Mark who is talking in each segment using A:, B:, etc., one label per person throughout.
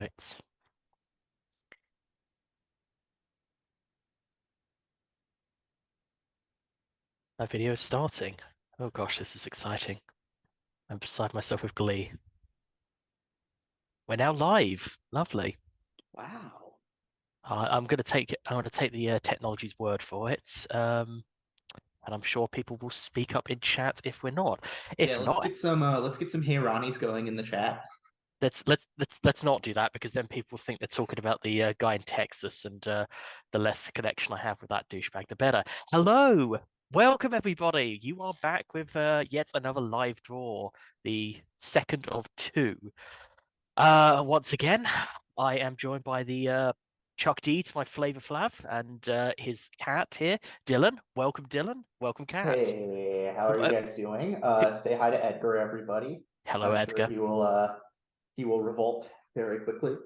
A: Right. My video is starting. Oh gosh, this is exciting. I'm beside myself with glee. We're now live. Lovely.
B: Wow.
A: I'm gonna take it. I'm gonna take the technology's word for it. And I'm sure people will speak up in chat if we're not.
B: Yeah,
A: If not,
B: let's get some Hey Ronnies going in the chat.
A: let's not do that because then people think they're talking about the guy in Texas, and the less connection I have with that douchebag, the better. Hello, welcome everybody. You are back with yet another live draw, the second of two. Once again, I am joined by the Chuck D to my Flavor Flav and his cat here, Dylan. Welcome, Dylan. Welcome, cat.
B: Hey, how are you
A: Uh,
B: guys doing? Say hi to Edgar, everybody.
A: Hello,
B: I'm sure
A: Edgar.
B: he will revolt very quickly.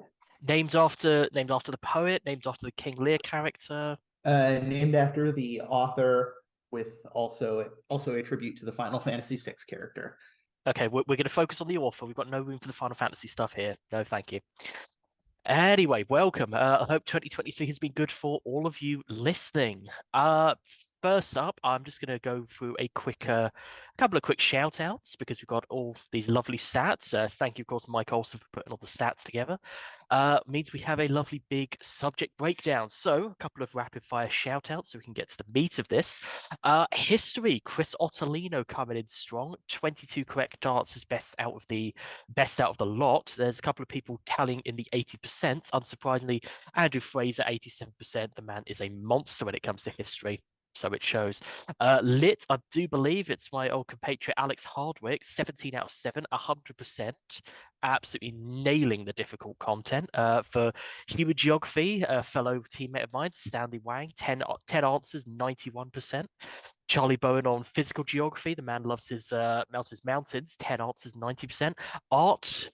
A: Named after the poet, named after the King Lear character.
B: Named after the author, with also a tribute to the Final Fantasy VI character.
A: Okay, we're going to focus on the author. We've got no room for the Final Fantasy stuff here. No, thank you. Anyway, welcome. I hope 2023 has been good for all of you listening. First up, I'm just going to go through a couple of quick shout outs because we've got all these lovely stats. Thank you, of course, Mike Olson for putting all the stats together. Means we have a lovely big subject breakdown. So, a couple of rapid fire shout outs so we can get to the meat of this. History, Chris Ottolino coming in strong, 22 correct answers, best out of the lot. There's a couple of people tallying in the 80%. Unsurprisingly, Andrew Fraser, 87%. The man is a monster when it comes to history. So it shows. Lit, I do believe it's my old compatriot Alex Hardwick, 17 out of 7, 100%. Absolutely nailing the difficult content. For human geography, a fellow teammate of mine, Stanley Wang, 10 answers, 91%. Charlie Bowen on physical geography. The man loves his mountains. 10 answers, 90%. Art,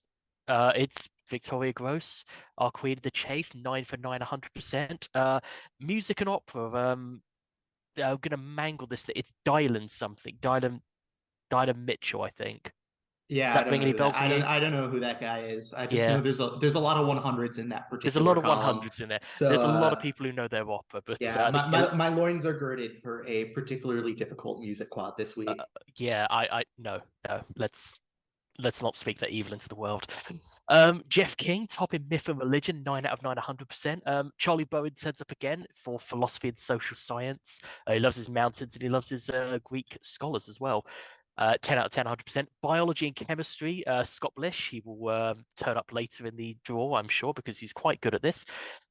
A: it's Victoria Gross, our Queen of the Chase, 9 for 9, 100%. Music and opera, I'm gonna mangle this. It's Dylan something. Dylan Mitchell, I think. Does
B: Yeah, I
A: that
B: don't
A: ring
B: know
A: any
B: who that.
A: bells with you?
B: I don't know who that guy is. I just
A: Yeah.
B: know there's a lot of 100s in that
A: There's a
B: particular
A: lot of
B: column.
A: 100s in there.
B: So
A: There's a lot of people who know their opera, but
B: yeah, my loins are girded for a particularly difficult music quad this
A: uh,
B: week.
A: yeah, I no, no. Let's not speak that evil into the world. Jeff King, top in myth and religion, 9 out of 9, 100%. Charlie Bowen turns up again for philosophy and social science. He loves his mountains and he loves his Greek scholars as well. 10 out of 10, 100%. Biology and chemistry, Scott Blish. He will turn up later in the draw, I'm sure, because he's quite good at this.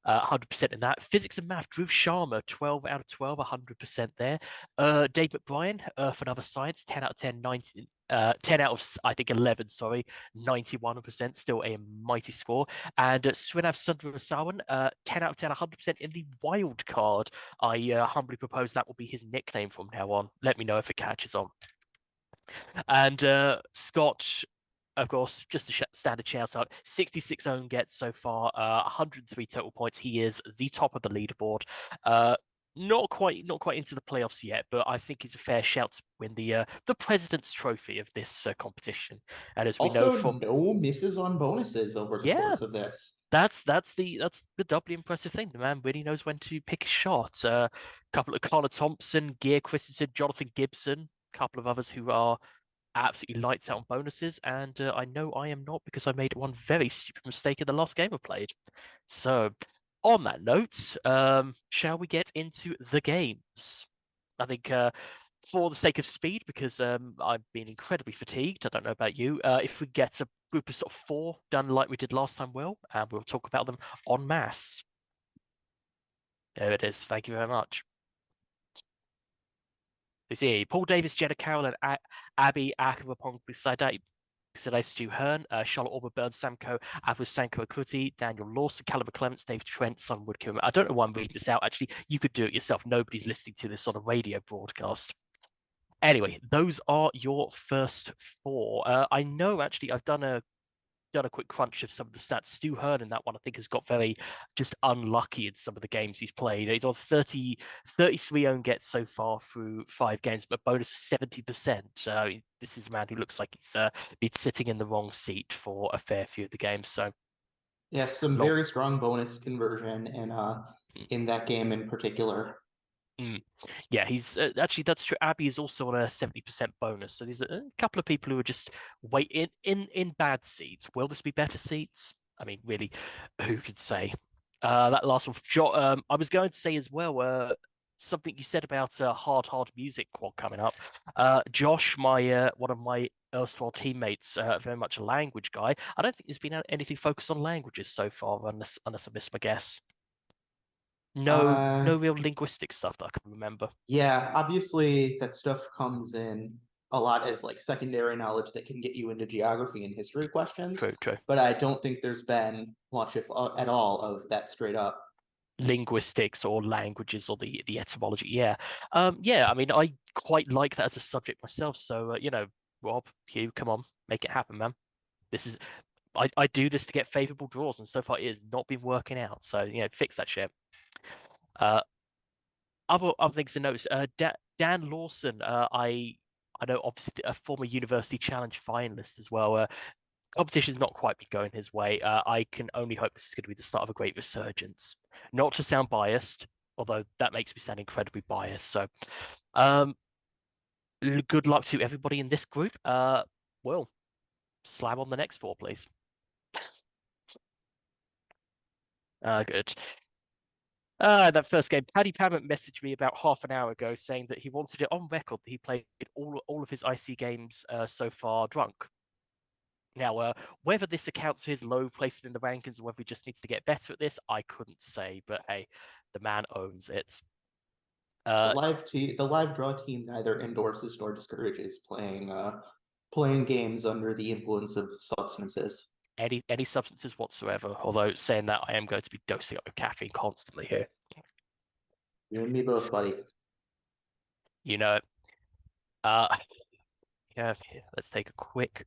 A: 100% in that. Physics and math, Dhruv Sharma, 12 out of 12, 100% there. Dave McBrien, Earth and Other Science, 10 out of 10, 90, 10 out of, I think, 11, sorry, 91%, still a mighty score. And Srinath Sundaresawan, 10 out of 10, 100% in the wild card. I humbly propose that will be his nickname from now on. Let me know if it catches on. And Scott, of course, just a standard shout out. 66 own gets so far, 103 total points. He is the top of the leaderboard. Not quite into the playoffs yet, but I think it's a fair shout to win the President's Trophy of this competition. And as we know
B: Also,
A: from,
B: no misses on bonuses over the
A: yeah,
B: course of this.
A: that's the doubly impressive thing. The man really knows when to pick a shot. A couple of Connor Thompson, Gear Christensen, Jonathan Gibson, a couple of others who are absolutely lights out on bonuses, and I know I am not because I made one very stupid mistake in the last game I played. So, on that note, shall we get into the games? I think for the sake of speed, because I've been incredibly fatigued. I don't know about you. If we get a group of sort of four done like we did last time, and we'll talk about them en masse. There it is. Thank you very much. You see, Paul Davis, Jenna Carroll, and Abby Akavapong Sadai Stu Hearn, Charlotte Orber, Burns Samko, Avus Sanko Akuti, Daniel Lawson, Callum Clements, Dave Trent, Simon Woodcombe. I don't know why I'm reading this out. Actually, you could do it yourself. Nobody's listening to this on a radio broadcast. Anyway, those are your first four. I know actually I've done a quick crunch of some of the stats. Stu Hearn in that one, I think, has got very just unlucky in some of the games he's played. He's on 33 own gets so far through 5 games, but bonus is 70%. This is a man who looks like he's been sitting in the wrong seat for a fair few of the games. So
B: Yes, some
A: Lot.
B: very strong bonus conversion in that game in particular.
A: Mm. Yeah, he's actually that's true. Abby is also on a 70% bonus. So there's a couple of people who are just wait in bad seats. Will this be better seats? I mean, really, who could say? That last one, I was going to say as well. Something you said about hard music quad coming up. Josh, my one of my erstwhile teammates, very much a language guy. I don't think there's been anything focused on languages so far, unless I missed my guess. No,
B: Uh,
A: no real linguistic stuff that I can remember.
B: yeah, obviously that stuff comes in a lot as like secondary knowledge that can get you into geography and history questions,
A: True, true.
B: but I don't think there's been much, if at all, of that straight up.
A: Linguistics or languages or the etymology. Yeah. Yeah, I mean, I quite like that as a subject myself. So, Rob, Hugh, come on, make it happen, man. This is I do this to get favorable draws, and so far it has not been working out. So, fix that shit. Uh, other things to notice. Dan Lawson, I know obviously a former University Challenge finalist as well. Competition's not quite been going his way. I can only hope this is going to be the start of a great resurgence. Not to sound biased, although that makes me sound incredibly biased. So, um, good luck to everybody in this group. Well, slam on the next four, please. Good. That first game, Paddy Pammett messaged me about half an hour ago saying that he wanted it on record that he played all of his IC games so far drunk. Now, whether this accounts for his low placing in the rankings or whether he just needs to get better at this, I couldn't say. But hey, the man owns it. Uh,
B: The live draw team neither endorses nor discourages playing games under the influence of substances.
A: any substances whatsoever. Although saying that, I am going to be dosing up with caffeine constantly here.
B: You and me both, buddy.
A: You know, uh, yeah. Let's take a quick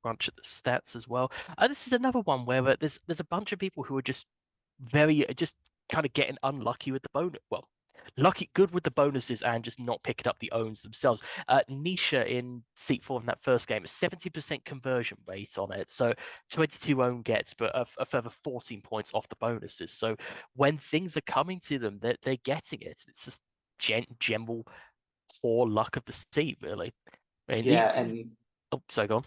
A: crunch at the stats as well. This is another one where there's a bunch of people who are just just kind of getting unlucky with the bonus. Well, lucky good with the bonuses and just not picking up the owns themselves. Nisha in seat four in that first game, a 70% conversion rate on it, so 22 own gets, but a further 14 points off the bonuses. So when things are coming to them, they're getting it. It's just general poor luck of the seat, really. I mean,
B: Yeah, and
A: oh, sorry, go on.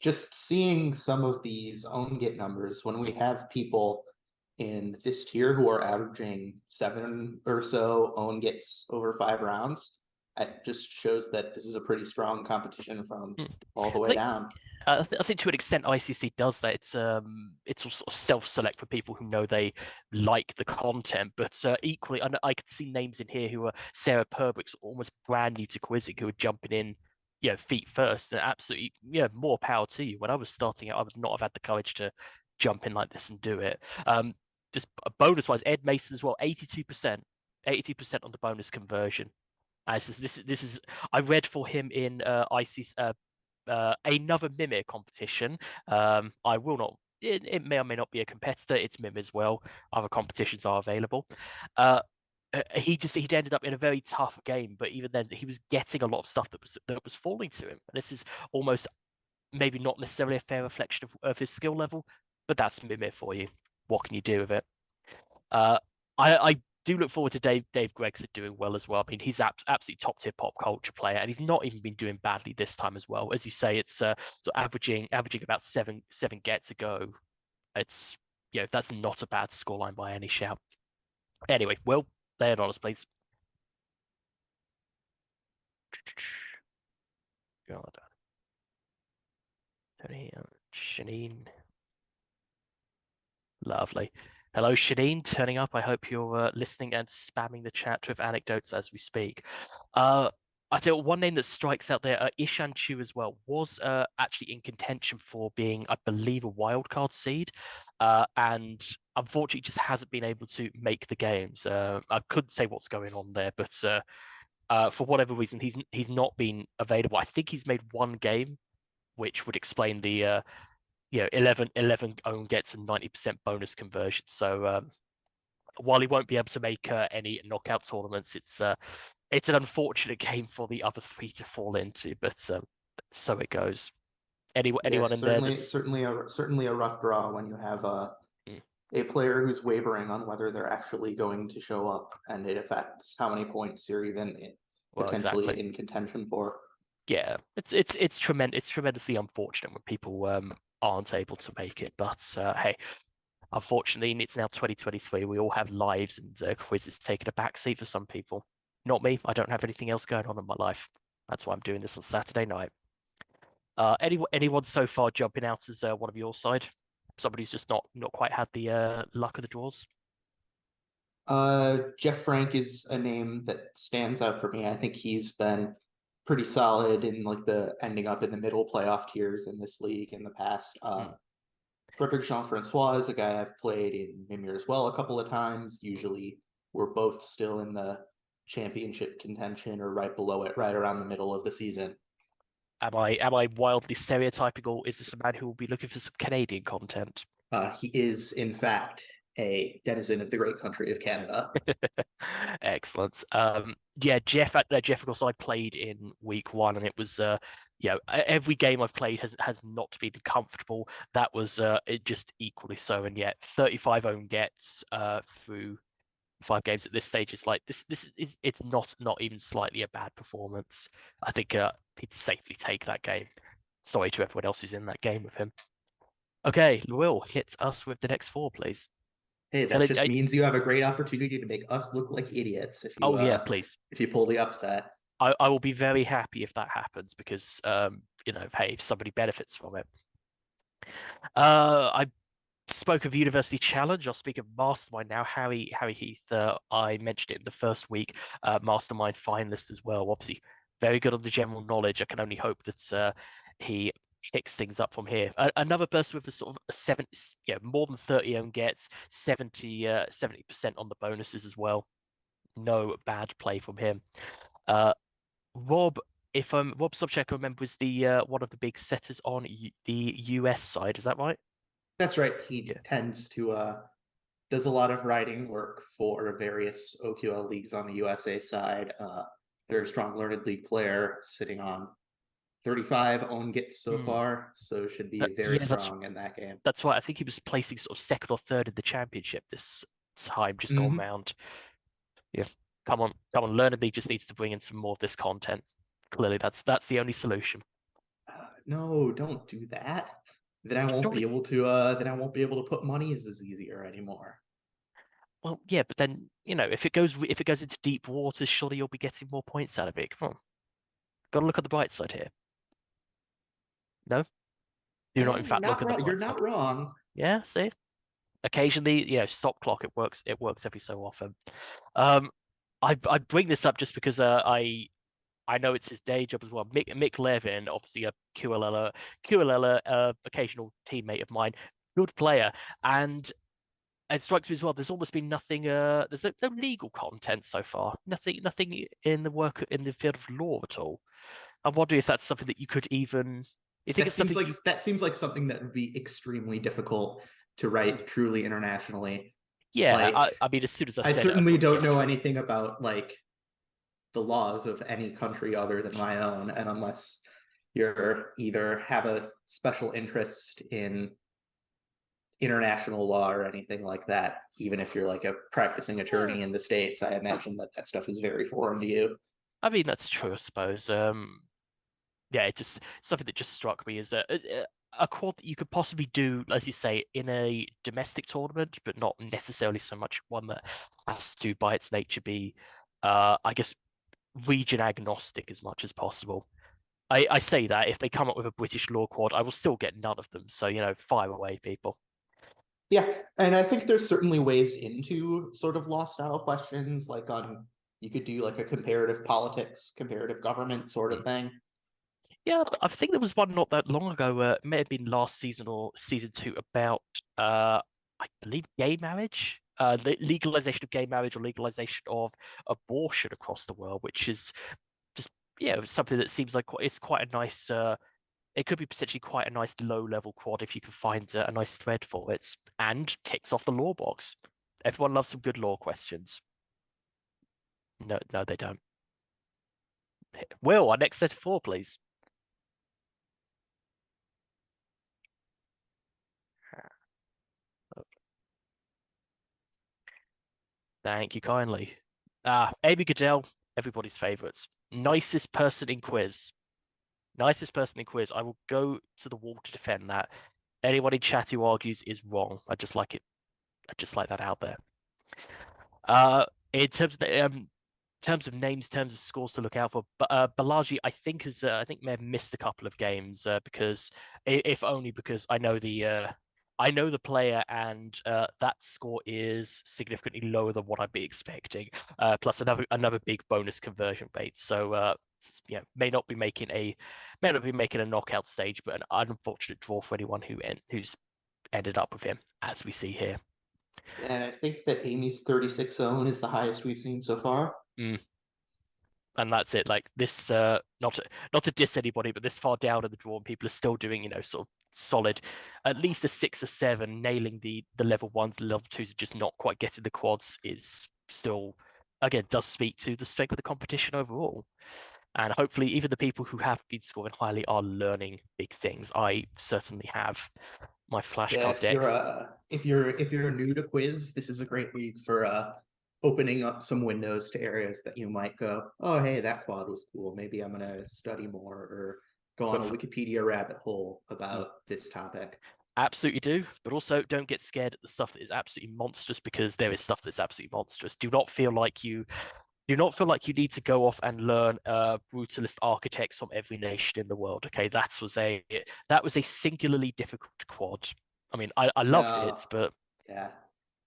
B: just seeing some of these own get numbers when we have people in this tier who are averaging 7 or so own gets over 5 rounds, it just shows that this is a pretty strong competition from
A: Hmm.
B: all the
A: I
B: way
A: think
B: down.
A: I think to an extent ICC does that. It's all sort of self-select for people who know they like the content, but equally, I could see names in here who are Sarah Perbrick's almost brand new to quizzing, who are jumping in, feet first, and absolutely, more power to you. When I was starting out, I would not have had the courage to jump in like this and do it. Just bonus-wise, Ed Mason as well, 82%, 82% on the bonus conversion. This is I read for him in ICC another Mimir competition. I will not. It may or may not be a competitor. It's Mim as well. Other competitions are available. Uh, he'd ended up in a very tough game, but even then he was getting a lot of stuff that was falling to him. And this is almost maybe not necessarily a fair reflection of his skill level, but that's Mimir for you. What can you do with it? Uh, I do look forward to Dave Gregson doing well as well. I mean, he's absolutely top tier pop culture player, and he's not even been doing badly this time as well. As you say, it's averaging about seven gets a go. It's that's not a bad scoreline by any shout. Anyway, well, there, honest, please. God, Shanine. Lovely. Hello, Shanine, turning up. I hope you're listening and spamming the chat with anecdotes as we speak. Uh, I tell you, one name that strikes out there, Ishan Chu as well, was actually in contention for being, I believe, a wildcard seed, and unfortunately just hasn't been able to make the games. I couldn't say what's going on there, but for whatever reason, he's not been available. I think he's made one game, which would explain the 11 own gets a 90% bonus conversion. So while he won't be able to make any knockout tournaments, it's an unfortunate game for the other three to fall into. But so it goes.
B: Yeah,
A: Anyone in there
B: certainly,
A: that's
B: certainly a rough draw when you have a player who's wavering on whether they're actually going to show up, and it affects how many points you're even
A: Well, exactly.
B: potentially in contention for.
A: Yeah, it's tremendous. It's tremendously unfortunate when people aren't able to make it. But hey, unfortunately, it's now 2023. We all have lives, and quizzes taking a backseat for some people. Not me. I don't have anything else going on in my life. That's why I'm doing this on Saturday night. Anyone so far jumping out as one of your side? Somebody's just not quite had the luck of the draws.
B: Jeff Frank is a name that stands out for me. I think he's been pretty solid in like the ending up in the middle playoff tiers in this league in the past.
A: Hmm.
B: Frederick Jean-Francois is a guy I've played in Mimir as well a couple of times. Usually we're both still in the championship contention or right below it, right around the middle of the season.
A: Am I wildly stereotyping, or is this a man who will be looking for some Canadian content?
B: He is, in fact, a denizen of the great country of Canada.
A: Excellent. Yeah, Jeff, of course, I played in week one, and it was, every game I've played has not been comfortable. That was it just equally so, and yet 35 own gets through 5 games at this stage is like this is it's not even slightly a bad performance. I think he'd safely take that game. Sorry to everyone else who's in that game with him. Okay, Will, hit us with the next four, please.
B: Hey,
A: And
B: that just means you have a great opportunity to make us look like idiots
A: oh yeah, please.
B: if you pull the upset.
A: I will be very happy if that happens because hey, if somebody benefits from it. I spoke of University Challenge. I'll speak of Mastermind now. Harry Heath, I mentioned it in the first week. Mastermind finalist as well. Obviously, very good on the general knowledge. I can only hope that he picks things up from here. Another person with a sort of a 70, more than 30 own gets, 70% on the bonuses as well. No bad play from him. Uh, Rob, if Rob Sobchak, I remember, was the one of the big setters on the US side. Is that right?
B: That's right. He
A: Yeah.
B: tends to does a lot of writing work for various OQL leagues on the USA side. Very strong learned league player, sitting on 35 own gets so
A: Hmm.
B: far, so should be very
A: Yeah,
B: strong in that game.
A: that's right. I think he was placing sort of second or third in the championship this time, just gone
B: Mm-hmm.
A: round. Yeah, come on. Learnedly just needs to bring in some more of this content. Clearly, that's the only solution.
B: No, don't do that. Then I won't be
A: Surely,
B: able to. Then I won't be able to put monies as easier anymore.
A: well, yeah, but then if it goes into deep waters, surely you'll be getting more points out of it. Come on, got to look at the bright side here. No, do not in
B: You're
A: fact look
B: not
A: at the
B: wrong. You're
A: bright side.
B: not wrong.
A: Yeah, see, occasionally, stop clock. It works every so often. Um, I bring this up just because I know it's his day job as well. Mick Levin, obviously a QLL, occasional teammate of mine, good player, and it strikes me as well. There's almost been nothing. There's no legal content so far. Nothing in the field of law at all. I wonder if that's something that you could even. You think it's something you?
B: That seems like something that would be extremely difficult to write truly internationally.
A: Yeah,
B: Like,
A: I mean, as soon as I
B: I
A: said it, I
B: certainly
A: thought,
B: don't
A: yeah,
B: know
A: true.
B: anything about like the laws of any country other than my own, and unless you're either have a special interest in international law or anything like that, even if you're like a practicing
A: Yeah.
B: attorney in the States, I imagine that that stuff is very foreign to you.
A: I mean, that's true, I suppose. Yeah, it just something that just struck me as a quad that you could possibly do, as you say, in a domestic tournament, but not necessarily so much one that has to, by its nature, be, I guess, region agnostic as much as possible. I say that if they come up with a British law quad, I will still get none of them. So, fire away, people.
B: Yeah, and I think there's certainly ways into sort of law style questions, like on you could do like a comparative politics, comparative government sort of
A: Hmm.
B: thing.
A: Yeah, I think there was one not that long ago. It may have been last season or season two about, I believe, gay marriage, legalization of gay marriage or legalization of abortion across the world, which is just something that seems like it's quite a nice. It could be potentially quite a nice low-level quad if you can find a nice thread for it, and ticks off the law box. Everyone loves some good law questions. No, no, they don't. Will, our next set of four, please. Thank you kindly. Amy Goodell, everybody's favorites. Nicest person in quiz. Nicest person in quiz. I will go to the wall to defend that. Anyone in chat who argues is wrong. I just like it. I just like that out there. In terms of names, terms of scores to look out for, but Balaji, I think may have missed a couple of games because if only because I know the player and that score is significantly lower than what I'd be expecting. Plus another big bonus conversion rate. So yeah, may not be making a knockout stage, but an unfortunate draw for anyone who's ended up with him, as we see here.
B: And I think that Amy's 36 own is the highest we've seen so far.
A: Mm. And that's it. Like this, not to diss anybody, but this far down in the draw, and people are still doing, sort of solid, at least a 6 or 7, nailing the level ones, the level twos, and just not quite getting the quads is still, again, does speak to the strength of the competition overall. And hopefully, even the people who have been scoring highly are learning big things. I certainly have. My
B: Yeah,
A: flashcard decks.
B: if you're new to quiz, this is a great week for opening up some windows to areas that you might go, oh hey, that quad was cool. Maybe I'm gonna study more or go on
A: But
B: a Wikipedia rabbit hole about this topic.
A: absolutely do, but also don't get scared at the stuff that is absolutely monstrous because there is stuff that's absolutely monstrous. Do not feel like you need to go off and learn brutalist architects from every nation in the world. Okay, that was a singularly difficult quad. I mean, I loved
B: No,
A: it, but
B: yeah.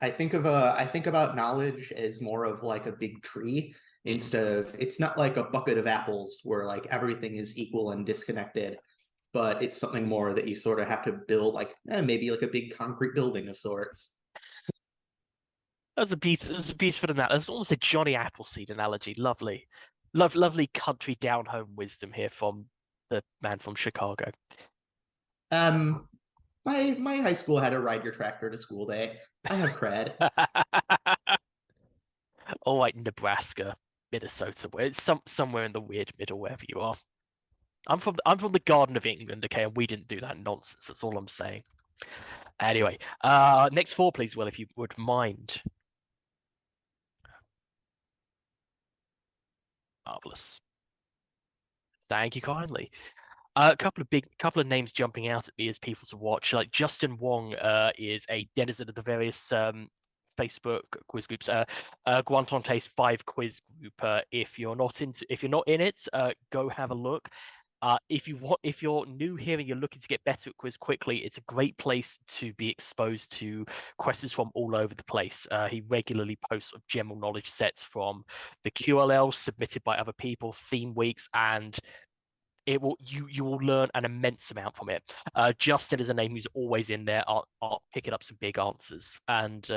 B: I think about knowledge as more of like a big tree
A: mhm.
B: instead of it's not like a bucket of apples where like everything is equal and disconnected, but it's something more that you sort of have to build like maybe like a big concrete building of sorts.
A: That's a beautiful analogy. That's almost a Johnny Appleseed analogy. Lovely, lovely country down home wisdom here from the man from Chicago.
B: Um, my high school had a ride your tractor to school day. I have cred.
A: All right, Nebraska, Minnesota, where it's somewhere in the weird middle, wherever you are. I'm from the Garden of England, okay, and we didn't do that nonsense. That's all I'm saying. Anyway, next four, please, Will, if you would mind. Marvelous. Thank you kindly. A couple of names jumping out at me as people to watch. Like Justin Wong is a denizen of the various Facebook quiz groups. Guantante's 5 quiz group. If you're not in it, go have a look. If you're new here and you're looking to get better at quiz quickly, it's a great place to be exposed to questions from all over the place. He regularly posts general knowledge sets from the QLL submitted by other people, theme weeks, and you will learn an immense amount from it. Justin is a name who's always in there, are picking up some big answers. And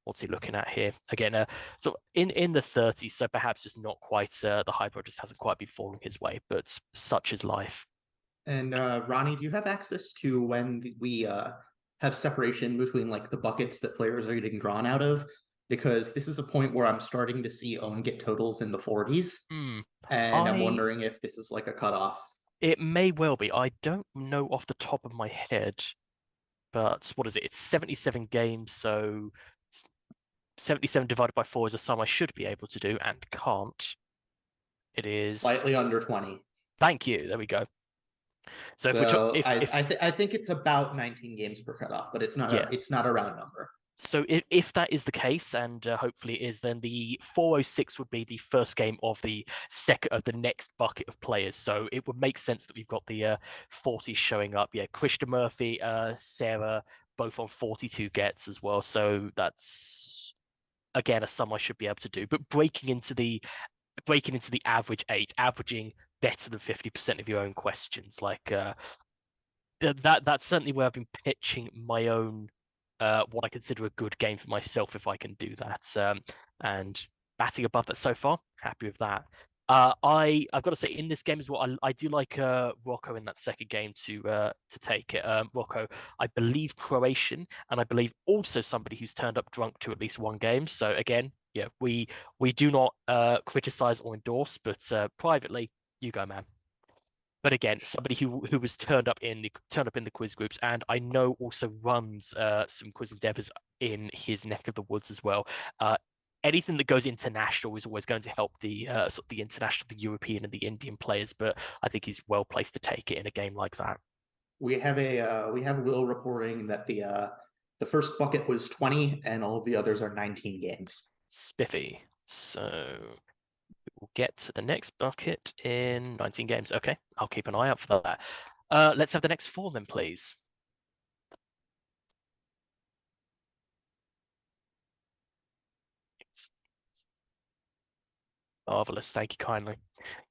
A: what's he looking at here? Again, so in the 30s, so perhaps just not quite the hyper just hasn't quite been falling his way, but such is life.
B: And Ronnie, do you have access to when we have separation between like the buckets that players are getting drawn out of? Because this is a point where I'm starting to see own get totals in the 40s,
A: Hmm.
B: and I'm
A: I
B: wondering if this is like a cutoff.
A: It may well be. I don't know off the top of my head, but what is it? It's 77 games, so 77 divided by 4 is a sum I should be able to do and can't. It is.
B: Slightly under 20.
A: Thank you. There we go. So if we're
B: So
A: if
B: I think it's about 19 games per cutoff, but
A: yeah.
B: it's not a round number.
A: So if that is the case, and hopefully it is, then the 406 would be the first game of the next bucket of players. So it would make sense that we've got the 40s showing up. Yeah, Krishna Murphy, Sarah, both on 42 gets as well. So that's again a sum I should be able to do. But breaking into the average 8, averaging better than 50% of your own questions, like that's certainly where I've been pitching my own what I consider a good game for myself if I can do that. And batting above that so far, happy with that. I've got to say in this game as well, I do like Rocco in that second game to take it. Rocco, I believe Croatian, and I believe also somebody who's turned up drunk to at least one game. So again, yeah, we do not criticize or endorse, but privately, you go, man. But again, somebody who was turned up in the quiz groups, and I know also runs some quiz endeavors in his neck of the woods as well. Uh, anything that goes international is always going to help the sort of the international, the European and the Indian players. But I think he's well placed to take it in a game like that.
B: We have Will reporting that the first bucket was 20 and all of the others are 19 games.
A: Spiffy. So we'll get to the next bucket in 19 games. Okay, I'll keep an eye out for that. Let's have the next four then, please. It's marvelous. Thank you kindly.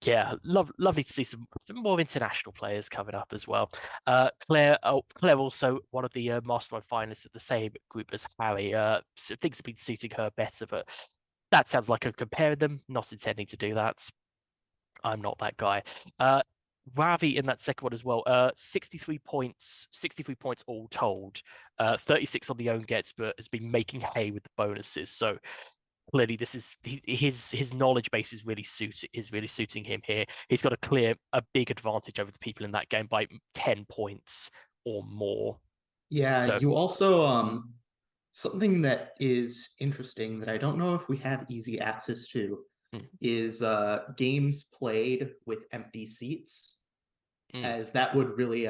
A: Yeah, lovely to see some more international players coming up as well. Claire also one of the mastermind finalists of the same group as Harry. So things have been suiting her better, but that sounds like I'm comparing them. Not intending to do that. I'm not that guy. Ravi in that second one as well. 63 points, 63 points all told. 36 on the own gets, but has been making hay with the bonuses. So clearly, this is his knowledge base is really suiting him here. He's got a big advantage over the people in that game by 10 points or more.
B: Yeah,
A: So
B: you also something that is interesting that I don't know if we have easy access to
A: mm,
B: is games played with empty seats,
A: mm.
B: as that would really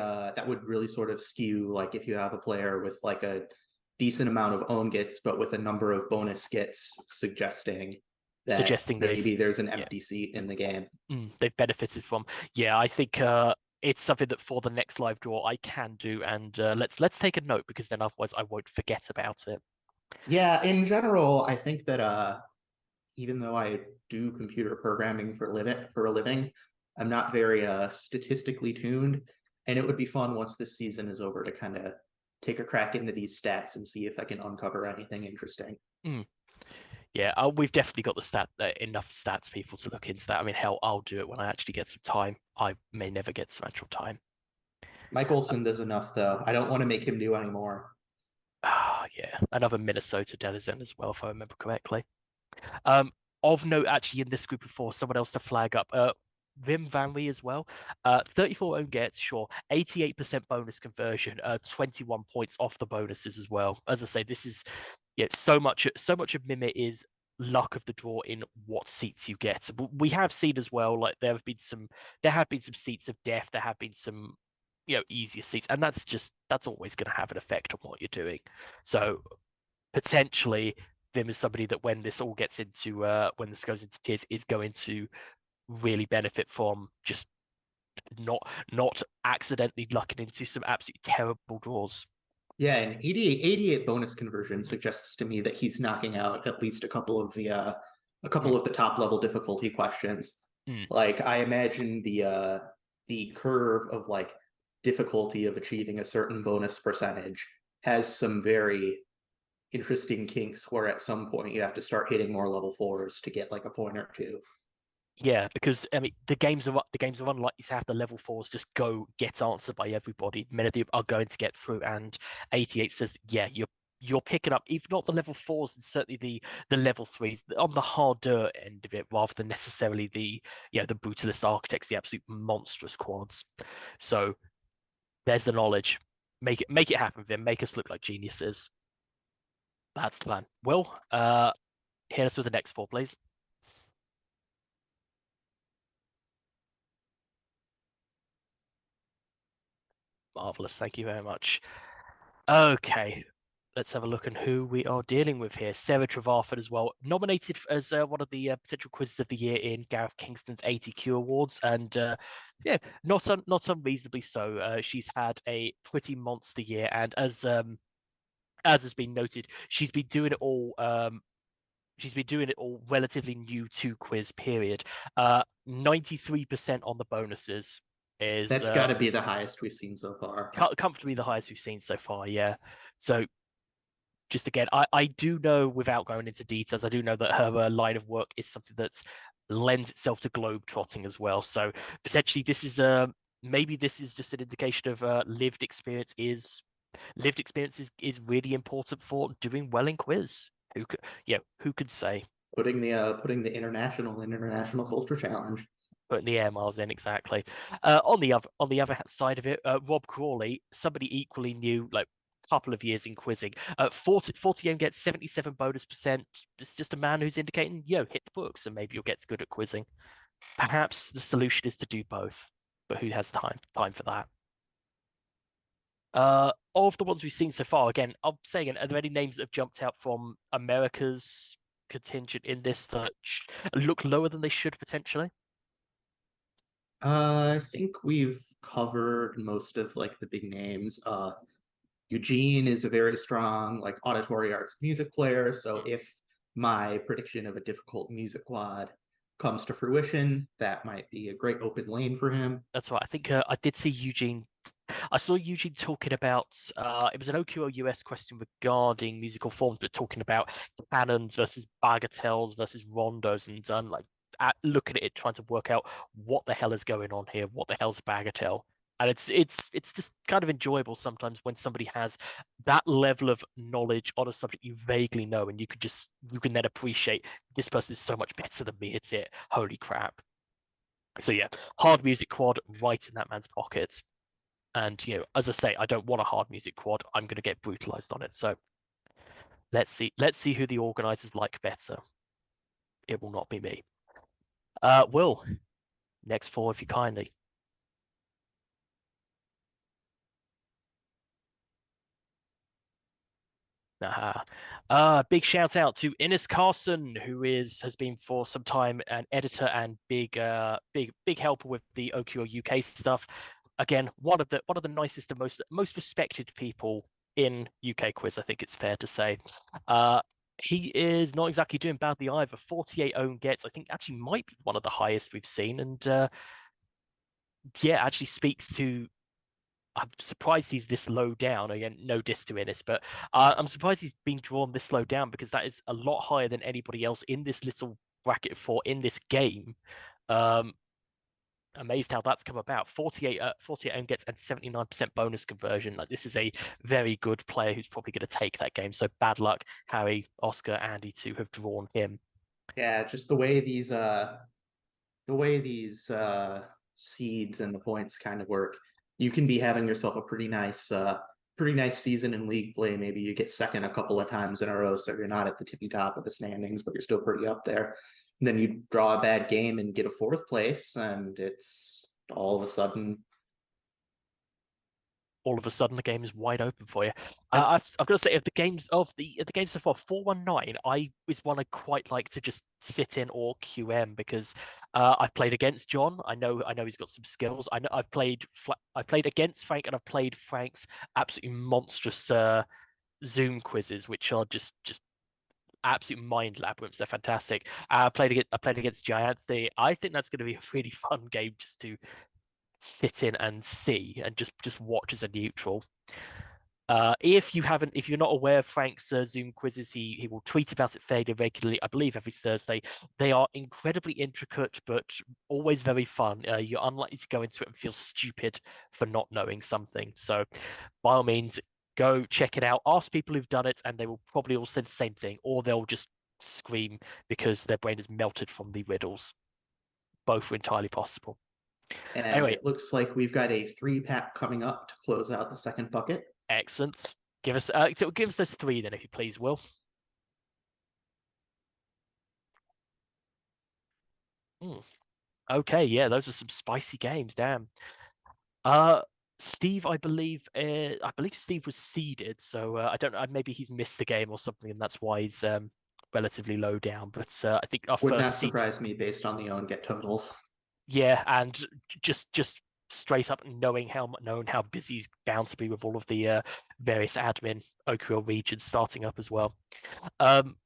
B: sort of skew like if you have a player with like a decent amount of own gets but with a number of bonus gets suggesting that
A: Suggesting
B: maybe there's an
A: yeah,
B: empty seat in the game.
A: they've benefited from. Yeah, I think it's something that for the next live draw I can do, and let's take a note because then otherwise I won't forget about it.
B: Yeah, in general, I think that even though I do computer programming for a living, I'm not very statistically tuned, and it would be fun once this season is over to kind of take a crack into these stats and see if I can uncover anything interesting.
A: Mm. Yeah, we've definitely got enough stats people to look into that. I mean, hell, I'll do it when I actually get some time. I may never get some actual time.
B: Mike Olson does enough, though. I don't want to make him do any more.
A: Yeah, another Minnesota denizen as well, if I remember correctly. Um, of note, actually, in this group of four, someone else to flag up. Wim Van Wee as well. 34 own gets, sure. 88% bonus conversion. 21 points off the bonuses as well. As I say, this is so much of Mimit is luck of the draw in what seats you get. We have seen as well, like there have been some seats of death, there have been some easier seats, and that's always going to have an effect on what you're doing. So potentially Vim is somebody that when this all gets into when this goes into tiers is going to really benefit from just not accidentally lucking into some absolutely terrible draws.
B: Yeah, and 88 bonus conversion suggests to me that he's knocking out at least a couple
A: Mm,
B: of the top level difficulty questions.
A: mm.
B: Like I imagine the curve of like difficulty of achieving a certain bonus percentage has some very interesting kinks where at some point you have to start hitting more level fours to get like a point or two.
A: Yeah, because I mean the games are unlikely to have the level fours just go get answered by everybody. Many of them are going to get through, and 88 says, yeah, you're picking up, if not the level fours, and certainly the level threes on the harder end of it, rather than necessarily the brutalist architects, the absolute monstrous quads. So there's the knowledge. Make it happen, Vim. Make us look like geniuses. That's the plan. Will, hit us with the next four, please. Marvelous. Thank you very much. Okay, let's have a look at who we are dealing with here. Sarah Trevarford as well, nominated as one of the potential quizzes of the year in Gareth Kingston's ATQ Awards, and yeah, not unreasonably so. She's had a pretty monster year, and as has been noted, she's been doing it all. She's been doing it all relatively new to quiz period. 93% on the bonuses is
B: That's got to be the highest we've seen so far.
A: comfortably the highest we've seen so far. Yeah. So just again, I do know without going into details, I do know that her line of work is something that lends itself to globe trotting as well. So potentially this is maybe this is just an indication of lived experience is really important for doing well in quiz. Who could say?
B: Putting the international culture challenge.
A: Putting the air miles in exactly. On the other side of it, Rob Crawley, somebody equally new, like couple of years in quizzing. 40M gets 77 bonus percent. This is just a man who's indicating, yo, hit the books, and maybe you'll get good at quizzing. Perhaps the solution is to do both, but who has time for that? Of the ones we've seen so far, again, I'm saying, are there any names that have jumped out from America's contingent in this that look lower than they should potentially?
B: I think we've covered most of like the big names. Eugene is a very strong like auditory arts music player, so if my prediction of a difficult music quad comes to fruition, that might be a great open lane for him.
A: That's right. I think I did see Eugene. I saw Eugene talking about it was an OQO US question regarding musical forms, but talking about canons versus bagatelles versus rondos, and like looking at it, trying to work out what the hell is going on here, what the hell's a bagatelle. And it's just kind of enjoyable sometimes when somebody has that level of knowledge on a subject you vaguely know, and you can then appreciate this person is so much better than me. It's it. Holy crap. So yeah, hard music quad right in that man's pocket. And as I say, I don't want a hard music quad. I'm going to get brutalized on it. So let's see who the organizers like better. It will not be me. Will, next four if you kindly. Big shout out to Innes Carson, who has been for some time an editor and big helper with the OQO UK stuff. Again, one of the nicest and most respected people in UK quiz, I think it's fair to say. He is not exactly doing badly either. 48 own gets, I think actually might be one of the highest we've seen, and yeah, actually speaks to. I'm surprised he's this low down. Again, no diss to Innes, but I'm surprised he's been drawn this low down because that is a lot higher than anybody else in this little bracket for in this game. Um, Amazed how that's come about. 48 own gets and 79% bonus conversion. Like this is a very good player who's probably going to take that game. So bad luck, Harry, Oscar, Andy, to have drawn him.
B: Yeah, just the way these seeds and the points kind of work, you can be having yourself a pretty nice season in league play. Maybe you get second a couple of times in a row, so you're not at the tippy top of the standings, but you're still pretty up there. And then you draw a bad game and get a fourth place, and it's all of a sudden.
A: All of a sudden the game is wide open for you.
B: Yep.
A: I've got to say, of the games so far, 419, I is one I quite like to just sit in or QM because I've played against John. I know he's got some skills. I know I've played against Frank, and I've played Frank's absolutely monstrous Zoom quizzes, which are just absolute mind labyrinths. They're fantastic. I played against Gianthe. I think that's going to be a really fun game just to sit in and see and just watch as a neutral. If you're not aware of Frank's Zoom quizzes, he will tweet about it fairly regularly. I believe every Thursday. They are incredibly intricate, but always very fun. You're unlikely to go into it and feel stupid for not knowing something. So, by all means, go check it out. Ask people who've done it, and they will probably all say the same thing, or they'll just scream because their brain is melted from the riddles. Both are entirely possible.
B: And
A: Anyway,
B: it looks like we've got a 3-pack coming up to close out the second bucket.
A: excellent. Give us those three then, if you please, Will. Mm. Okay, yeah, those are some spicy games. Damn. Uh, Steve, I believe Steve was seeded, so I don't know. Maybe he's missed a game or something, and that's why he's relatively low down. But I think our
B: Would
A: first
B: not
A: seed,
B: surprise me based on the own get totals.
A: yeah, and just straight up knowing how busy he's bound to be with all of the various admin OQL regions starting up as well. Um,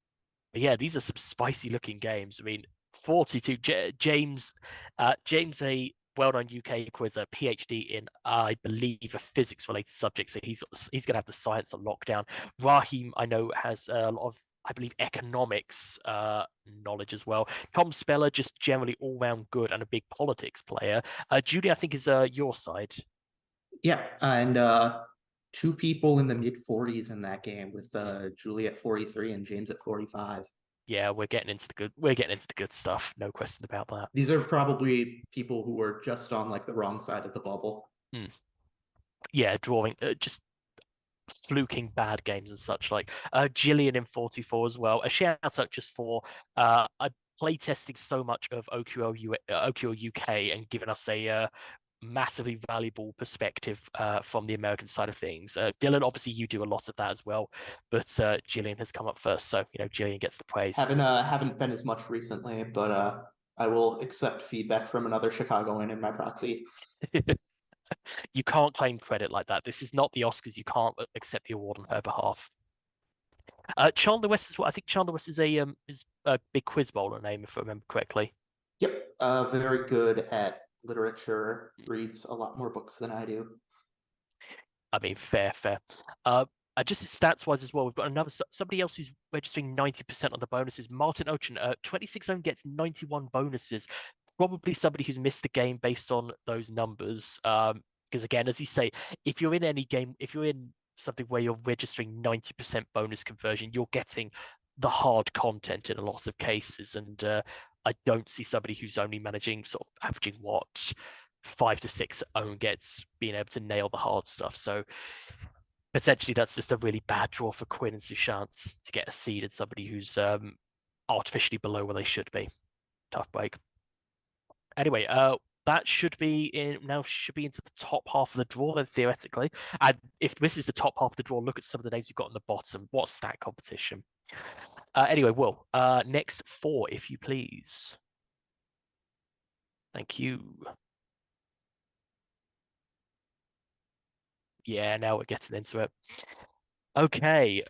A: But yeah, these are some spicy looking games. I mean, 42. James, a well-known UK quizzer, PhD in, I believe, a physics-related subject. So he's going to have the science on lockdown. Raheem, I know, has a lot of, I believe, economics knowledge as well. Tom Speller, just generally all-round good and a big politics player. Julie, I think, is your side.
B: Yeah, and two people in the mid 40s in that game with Julie at 43 and James at 45.
A: Yeah, we're getting into the good. We're getting into the good stuff. No question about that.
B: These are probably people who were just on like the wrong side of the bubble.
A: Yeah, drawing just fluking bad games and such like. Jillian in 44 as well. A shout out just for playtesting so much of OQL UK and giving us a massively valuable perspective from the American side of things. Dylan, obviously you do a lot of that as well, but Jillian has come up first, so Jillian gets the praise.
B: Haven't been as much recently, but I will accept feedback from another Chicagoan in my proxy.
A: You can't claim credit like that. This is not the Oscars. You can't accept the award on her behalf. Chandler West is what I think. Chandler West is a big quiz bowler name, if I remember correctly.
B: Yep, very good at literature. Reads a lot more books than I do.
A: I mean, fair. Just stats wise as well, we've got another somebody else who's registering 90% on the bonuses. Martin Ocean, 26 zone gets 91 bonuses. Probably somebody who's missed the game based on those numbers. Because again, as you say, if you're in any game, if you're in something where you're registering 90% bonus conversion, you're getting the hard content in a lot of cases. And I don't see somebody who's only managing sort of averaging what 5 to 6 own gets being able to nail the hard stuff. So potentially that's just a really bad draw for Quinn and Sushant to get a seed and somebody who's artificially below where they should be. Tough break. Anyway, that should be into the top half of the draw then theoretically. And if this is the top half of the draw, look at some of the names you've got on the bottom. What stat competition? Anyway, Will, next 4, if you please. Thank you. Yeah, now we're getting into it. Okay,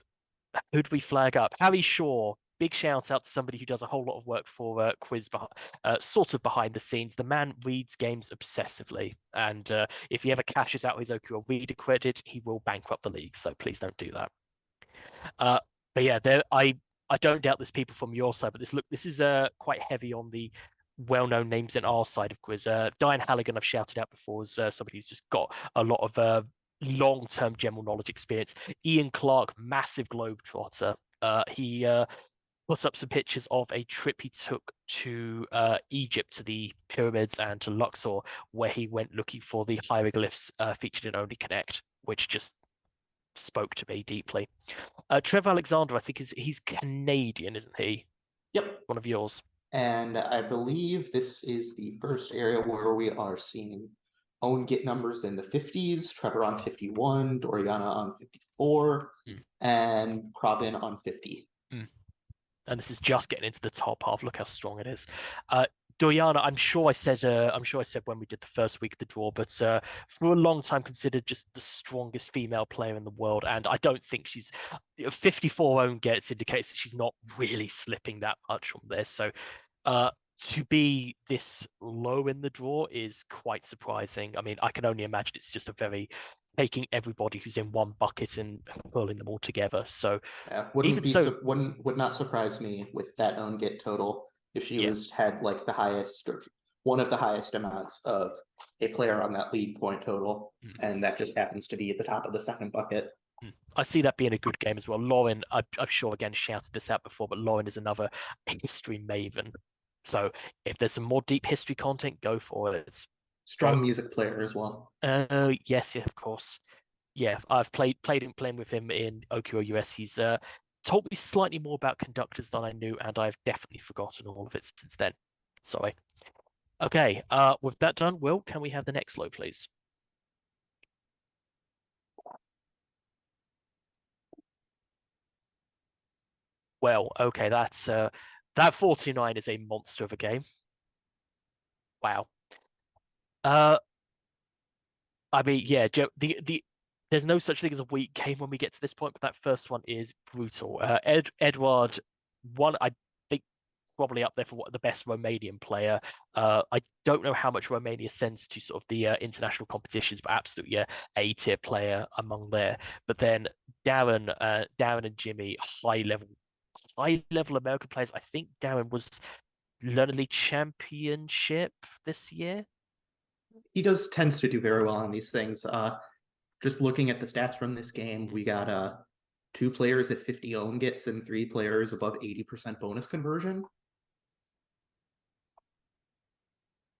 A: who'd we flag up? Harry Shaw. Big shout out to somebody who does a whole lot of work for Quiz, sort of behind the scenes. The man reads games obsessively, and if he ever cashes out his OQL reader credit, he will bankrupt the league. So please don't do that. But yeah, I don't doubt there's people from your side, but this is quite heavy on the well-known names in our side of Quiz. Diane Halligan, I've shouted out before, as somebody who's just got a lot of long-term general knowledge experience. Ian Clark, massive globetrotter. He put up some pictures of a trip he took to Egypt, to the pyramids and to Luxor, where he went looking for the hieroglyphs featured in Only Connect, which just spoke to me deeply. Trevor Alexander, I think he's Canadian, isn't he?
B: Yep.
A: One of yours.
B: And I believe this is the first area where we are seeing own get numbers in the 50s, Trevor on 51, Doriana on 54, and Provin on 50.
A: And this is just getting into the top half. Look how strong it is. Doriana, I'm sure I said when we did the first week of the draw, but for a long time considered just the strongest female player in the world, and I don't think she's 54 own gets indicates that she's not really slipping that much from this. So to be this low in the draw is quite surprising. I mean, I can only imagine it's just a very taking everybody who's in one bucket and pulling them all together. So
B: yeah, would not surprise me with that own get total if she had like the highest or one of the highest amounts of a player on that league point total, and that just happens to be at the top of the second bucket.
A: I see that being a good game as well. Lauren, I'm sure again shouted this out before, but Lauren is another history maven. So if there's some more deep history content, go for it.
B: Strong music player as well.
A: Yes, of course. Yeah, I've playing with him in OQO US. He's told me slightly more about conductors than I knew, and I've definitely forgotten all of it since then. Sorry. Okay, with that done, Will, can we have the next low, please? Well, okay, that 49 is a monster of a game. Wow. I mean, yeah, there's no such thing as a weak game when we get to this point, but that first one is brutal. Edward, I think probably up there for what the best Romanian player. I don't know how much Romania sends to sort of the international competitions, but absolutely A tier player among there. But then Darren and Jimmy, high level American players. I think Darren was Learner League Championship this year.
B: He tends to do very well on these things. Just looking at the stats from this game, we got 2 players at 50 own gets and 3 players above 80% bonus conversion.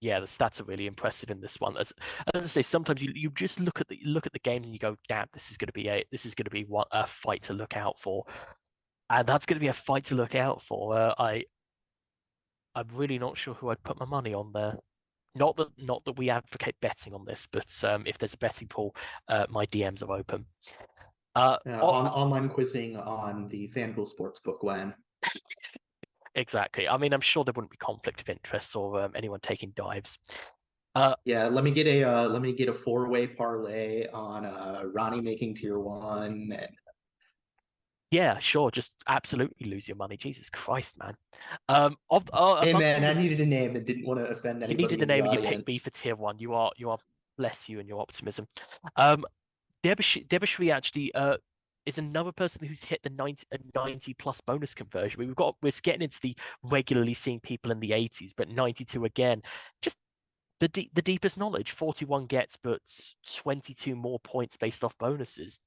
A: Yeah, the stats are really impressive in this one. As I say, sometimes you just look at the games and you go, damn, this is gonna be a fight to look out for, and that's gonna be a fight to look out for. I'm really not sure who I'd put my money on there. Not that we advocate betting on this, but if there's a betting pool, my DMs are open.
B: On online quizzing on the FanDuel Sportsbook when.
A: Exactly. I mean, I'm sure there wouldn't be conflict of interest or anyone taking dives. Uh,
B: Yeah, let me get a four-way parlay on Ronnie making tier one. And
A: yeah, sure. Just absolutely lose your money. Jesus Christ, man.
B: hey
A: Another
B: man,
A: one
B: I
A: that
B: needed a name and didn't want to offend
A: you needed
B: anybody
A: the
B: in the
A: name and you picked me
B: audience.
A: for tier one. You are bless you and your optimism. Debashiri actually is another person who's hit the 90 plus bonus conversion. We're getting into the regularly seeing people in the 80s, but 92 again. Just the deepest knowledge. 41 gets, but 22 more points based off bonuses.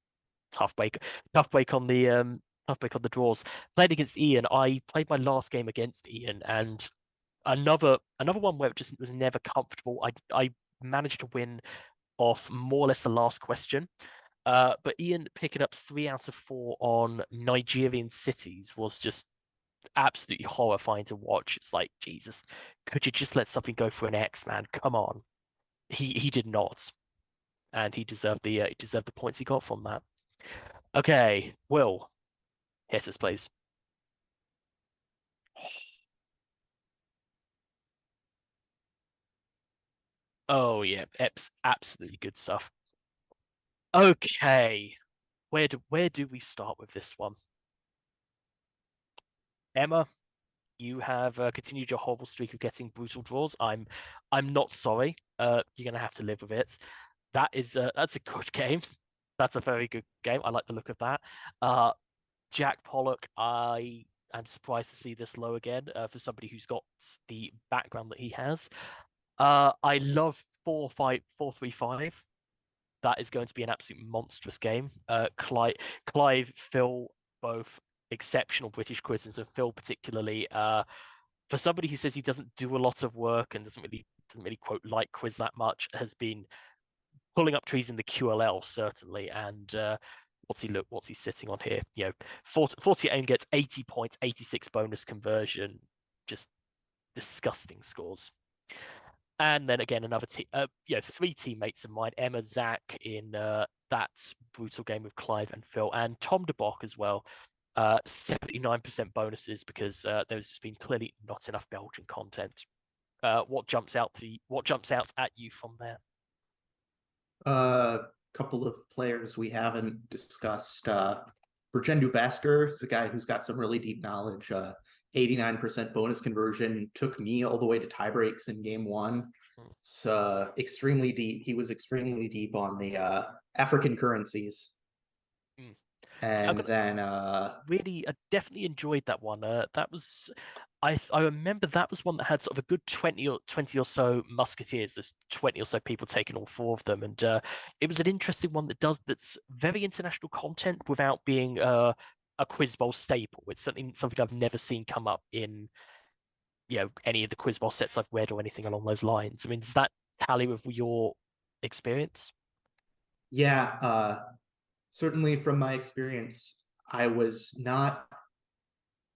A: Tough break, tough break on the tough break on the draws. Played against Ian. I played my last game against Ian, and another one where it just was never comfortable. I managed to win off more or less the last question. But Ian picking up 3 out of 4 on Nigerian cities was just absolutely horrifying to watch. It's like, Jesus, could you just let something go for an X, man? Come on. He did not, and he deserved the points he got from that. Okay, Will, hit us, please. Oh yeah, absolutely good stuff. Okay, where do we start with this one? Emma, you have continued your horrible streak of getting brutal draws. I'm not sorry. You're gonna have to live with it. That's a good game. That's a very good game. I like the look of that. Uh, Jack Pollock, I am surprised to see this low again for somebody who's got the background that he has. I love 4-5-4-3-5. That is going to be an absolute monstrous game. Clive, Phil, both exceptional British quizzes, and Phil particularly. For somebody who says he doesn't do a lot of work and doesn't really quote like quiz that much, has been pulling up trees in the QLL certainly. And what's he sitting on here? 48 aim gets 80 points, 86 bonus conversion, just disgusting scores. And then again, another team, 3 teammates of mine, Emma, Zach in that brutal game with Clive and Phil, and Tom DeBock as well. 79% bonuses because there's just been clearly not enough Belgian content. What jumps out at you from there?
B: A couple of players we haven't discussed. Virgendu Basker is a guy who's got some really deep knowledge. 89% bonus conversion took me all the way to tie breaks in game one.
A: Hmm.
B: It's extremely deep. He was extremely deep on the African currencies.
A: Hmm. I'm
B: And
A: gonna
B: then
A: really, I definitely enjoyed that one. That was, I remember that was one that had sort of a good 20 or so musketeers. There's 20 or so people taking all 4 of them, and it was an interesting one that's very international content without being a quiz bowl staple. It's something I've never seen come up in any of the quiz bowl sets I've read or anything along those lines. I mean, does that tally with your experience?
B: yeah, certainly from my experience, I was not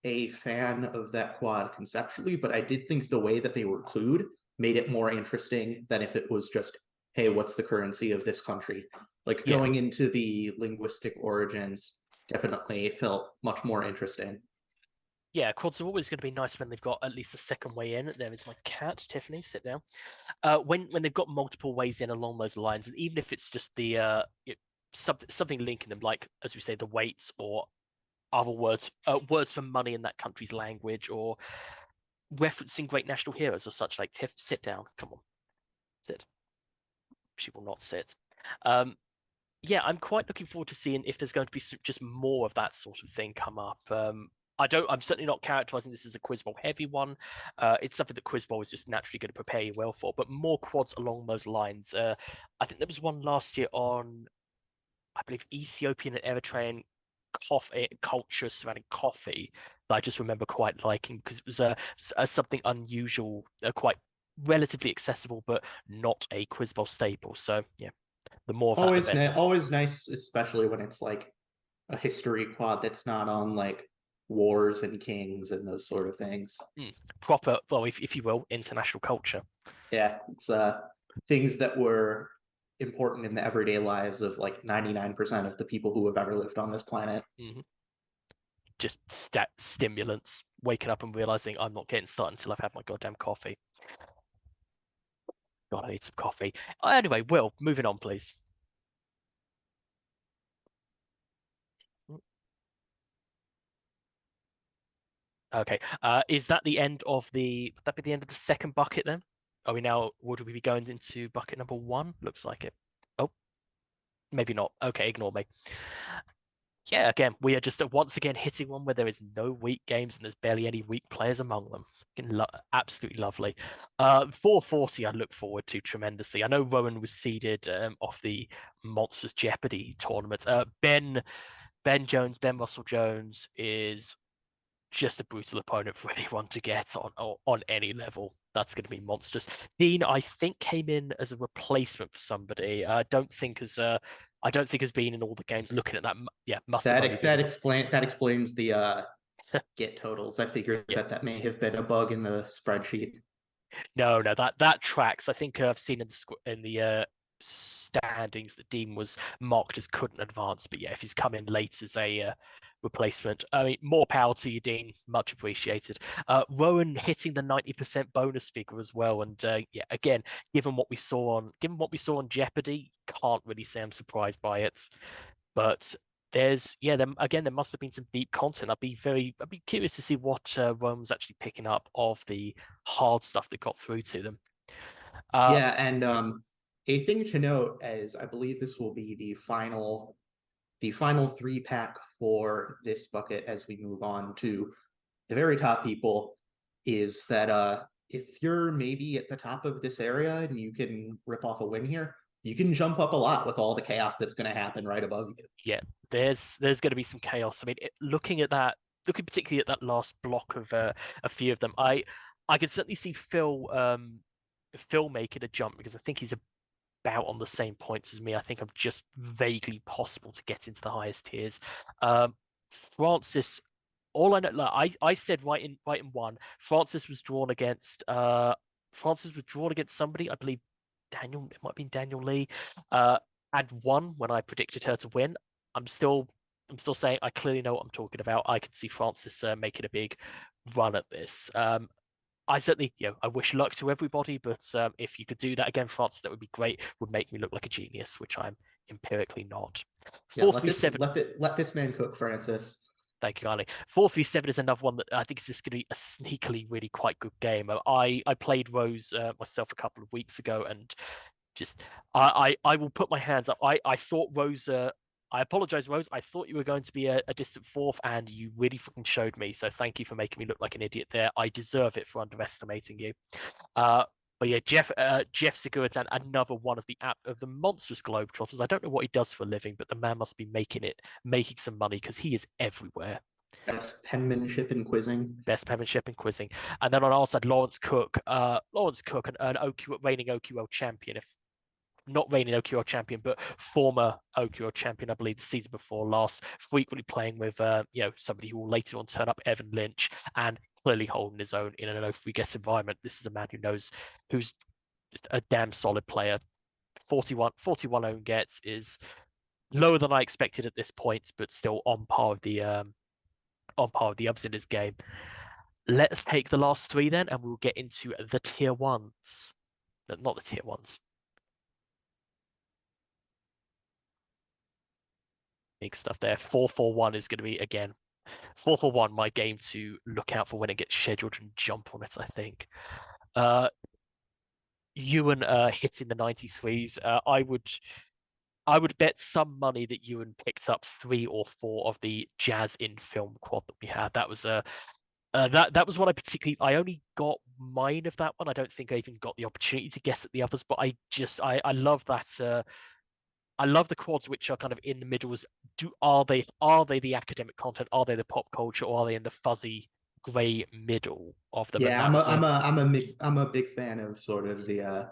B: a fan of that quad conceptually, but I did think the way that they were clued made it more interesting than if it was just, hey, what's the currency of this country? Like
A: Yeah.
B: going into the linguistic origins definitely felt much more interesting.
A: Yeah, quads are always going to be nice when they've got at least a second way in. There is my cat, Tiffany. Sit down. When they've got multiple ways in along those lines, and even if it's just something linking them, like as we say, the weights or other words for money in that country's language, or referencing great national heroes or such. Like Tiff, sit down. Come on, sit. She will not sit. Um, yeah, I'm quite looking forward to seeing if there's going to be just more of that sort of thing come up. I'm certainly not characterizing this as a Quiz Bowl heavy one. It's something that Quiz Bowl is just naturally going to prepare you well for, but more quads along those lines. I think there was one last year on, I believe, Ethiopian and Eritrean coffee culture surrounding coffee that I just remember quite liking because it was something unusual, quite relatively accessible, but not a Quiz Bowl staple. So yeah, the more of that, the better.
B: Always nice, especially when it's like a history quad that's not on like wars and kings and those sort of things.
A: Proper, well, if you will, international culture.
B: Yeah, it's things that were important in the everyday lives of like 99% of the people who have ever lived on this planet.
A: Mm-hmm. Just stimulants. Waking up and realizing I'm not getting started until I've had my goddamn coffee. God, I need some coffee. Anyway, Will, moving on, please. Okay. Is that the end of would that be the end of the second bucket then? Are we now, would we be going into bucket number 1? Looks like it. Oh, maybe not. Okay, ignore me. Yeah, again, we are just once again hitting one where there is no weak games and there's barely any weak players among them. Absolutely lovely. 440 I look forward to tremendously. I know Rowan was seeded off the Monsters Jeopardy tournament. Ben Jones, Ben Russell Jones is just a brutal opponent for anyone to get on any level. That's going to be monstrous. Dean, I think, came in as a replacement for somebody. I don't think has been in all the games. Looking at that, yeah, must have only been.
B: That explains the get totals. I figured
A: Yeah,
B: that may have been a bug in the spreadsheet.
A: no, that tracks. I think I've seen in the standings that Dean was marked as couldn't advance, but yeah, if he's come in late as a replacement, I mean, more power to you, Dean. Much appreciated. Rowan hitting the 90% bonus figure as well, and yeah, again, given what we saw on Jeopardy, can't really say I'm surprised by it. But there must have been some deep content. I'd be curious to see what Rowan's actually picking up of the hard stuff that got through to them. Uh,
B: Yeah, and a thing to note is I believe this will be the final three pack for this bucket as we move on to the very top people is that if you're maybe at the top of this area and you can rip off a win here, you can jump up a lot with all the chaos that's going to happen right above you.
A: yeah, there's going to be some chaos. I mean, looking particularly at that last block of a few of them, I can certainly see Phil making a jump because I think he's about on the same points as me. I think I'm just vaguely possible to get into the highest tiers. Francis, all I know, like, I said right in one. Francis was drawn against somebody. I believe Daniel. It might have been Daniel Lee. And won when I predicted her to win. I'm still I'm still saying I clearly know what I'm talking about. I can see Francis making a big run at this. I certainly, I wish luck to everybody, but if you could do that again, Francis, that would be great. Would make me look like a genius, which I'm empirically not.
B: Yeah,
A: 437.
B: let this man cook, Francis.
A: Thank you, Ali. 437 is another one that I think is just going to be a sneakily really quite good game. I played Rose myself a couple of weeks ago, and just I will put my hands up. I thought Rose. I apologize, Rose. I thought you were going to be a distant fourth, and you really fucking showed me. So thank you for making me look like an idiot there. I deserve it for underestimating you. Uh, but yeah, Jeff Sigurdsson, another one of the monstrous globetrotters. I don't know what he does for a living, but the man must be making some money because he is everywhere.
B: Best penmanship in quizzing.
A: Best penmanship and quizzing. And then on our side, Lawrence Cook, an reigning OQL champion, if not reigning OQL champion, but former OQL champion, I believe, the season before last, frequently playing with somebody who will later on turn up, Evan Lynch, and clearly holding his own in an no-free guess environment. This is a man who's just a damn solid player. 41 own gets is lower than I expected at this point, but still on par with the others in his game. Let's take the last three then, and we'll get into the tier ones. Not the tier ones. Big stuff there. 441 is going to be, again, 441, my game to look out for when it gets scheduled and jump on it, I think. Ewan hitting the 93s. I would bet some money that Ewan picked up 3 or 4 of the Jazz in film quad that we had. That was that was what I only got mine of that one. I don't think I even got the opportunity to guess at the others, but I love that. I love the quads which are kind of in the middle. Are they the academic content? Are they the pop culture? Or are they in the fuzzy gray middle of them, and
B: Yeah,
A: that was a
B: I'm a big fan of sort of the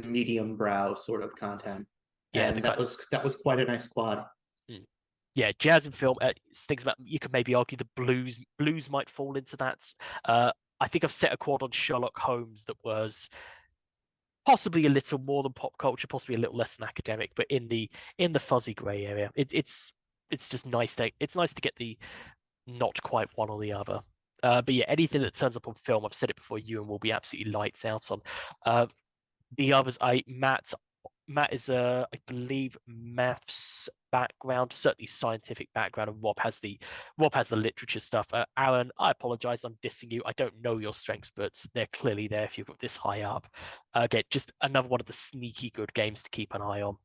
B: medium brow sort of content,
A: yeah, the
B: and
A: kind
B: that was quite a nice quad.
A: mm. Yeah, jazz and film. Things about you could maybe argue the blues might fall into that. I think I've set a quad on Sherlock Holmes that was possibly a little more than pop culture, possibly a little less than academic, but in the fuzzy grey area. It's just nice to get the not quite one or the other. But yeah, anything that turns up on film, I've said it before, you and will be absolutely lights out on. Uh, the others, Matt is I believe maths background, certainly scientific background, and Rob has the literature stuff. Aaron, I apologize, I'm dissing you. I don't know your strengths, but they're clearly there if you've got this high up. Again, just another one of the sneaky good games to keep an eye on.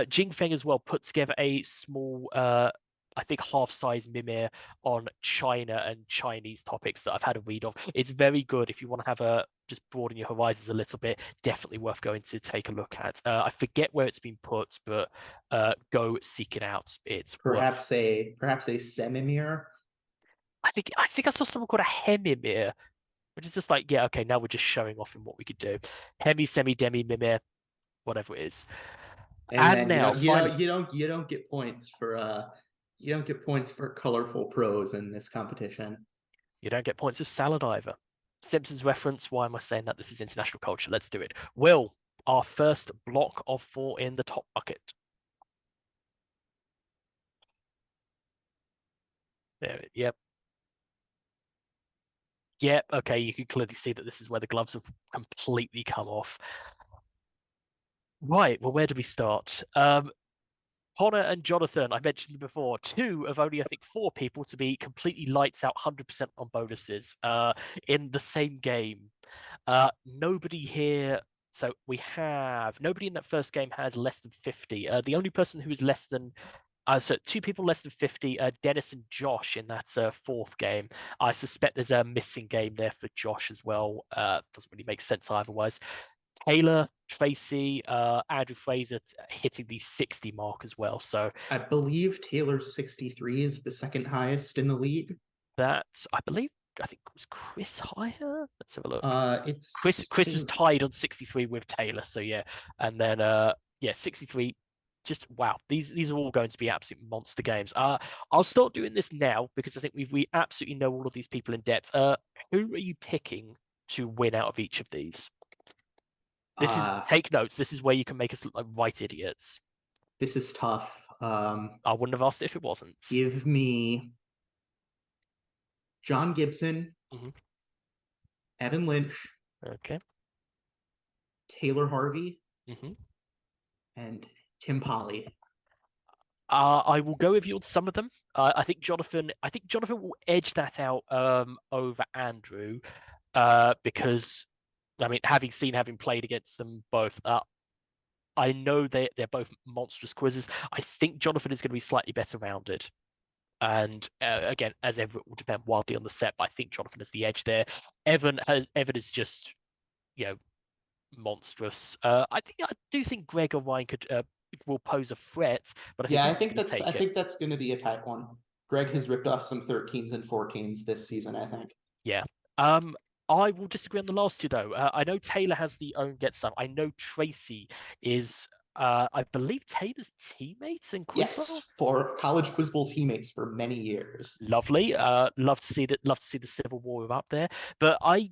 A: Jing Feng as well put together a small, I think half-size mimir on China and Chinese topics that I've had a read of. It's very good if you want to have a just broaden your horizons a little bit. Definitely worth going to take a look at. I forget where it's been put, but go seek it out. It's worth.
B: Perhaps a semimir.
A: I think I saw someone called a hemimir, which is just like yeah, okay, now we're just showing off in what we could do. Hemi, semi, demi, mimir, whatever it is.
B: And
A: And
B: then
A: now finally.
B: you don't get points for colorful prose in this competition.
A: You don't get points of salad either. Simpsons reference. Why am I saying that? This is international culture. Let's do it. Will, our first block of 4 in the top bucket. There, yep. Yep. Okay. You can clearly see that this is where the gloves have completely come off. Right. Well, where do we start? Connor and Jonathan, I mentioned them before, 2 of only, I think, 4 people to be completely lights out 100% on bonuses in the same game. Nobody here. So we have nobody in that first game has less than 50. The only person who is less than so 2 people less than 50, Dennis and Josh in that 4th game. I suspect there's a missing game there for Josh as well. Doesn't really make sense otherwise. Taylor, Tracy, Andrew Fraser hitting the 60 mark as well. So
B: I believe Taylor's 63 is the second highest in the league.
A: I believe, I think it was Chris higher. Let's have a look.
B: It's
A: Chris was tied on 63 with Taylor, so yeah, and then yeah, 63. Just wow, these are all going to be absolute monster games. I'll start doing this now because I think we absolutely know all of these people in depth. Who are you picking to win out of each of these? This is
B: uh
A: take notes. This is where you can make us look like right idiots.
B: this is tough.
A: I wouldn't have asked it if it wasn't.
B: Give me John Gibson,
A: Hmm.
B: Evan Lynch,
A: Okay.
B: Taylor Harvey,
A: Hmm.
B: and Tim Polly.
A: I will go with you on some of them. I think Jonathan. I think Jonathan will edge that out over Andrew because I mean, having played against them both, I know they're both monstrous quizzes. I think Jonathan is going to be slightly better rounded. And again, as ever, it will depend wildly on the set. But I think Jonathan has the edge there. Evan is just you know monstrous. I do think Greg or Ryan could will pose a threat, but I think
B: Yeah,
A: who's going to
B: I
A: take it?
B: think that's going to be a tight one. Greg has ripped off some 13s and 14s this season, I think.
A: Yeah. Um, I will disagree on the last 2 though. I know Taylor has the own get some. I know Tracy is. I believe Taylor's teammate in Quizbowl.
B: Yes, for college quiz bowl teammates for many years.
A: Lovely. Love to see that. Love to see the Civil War up there. But I'm,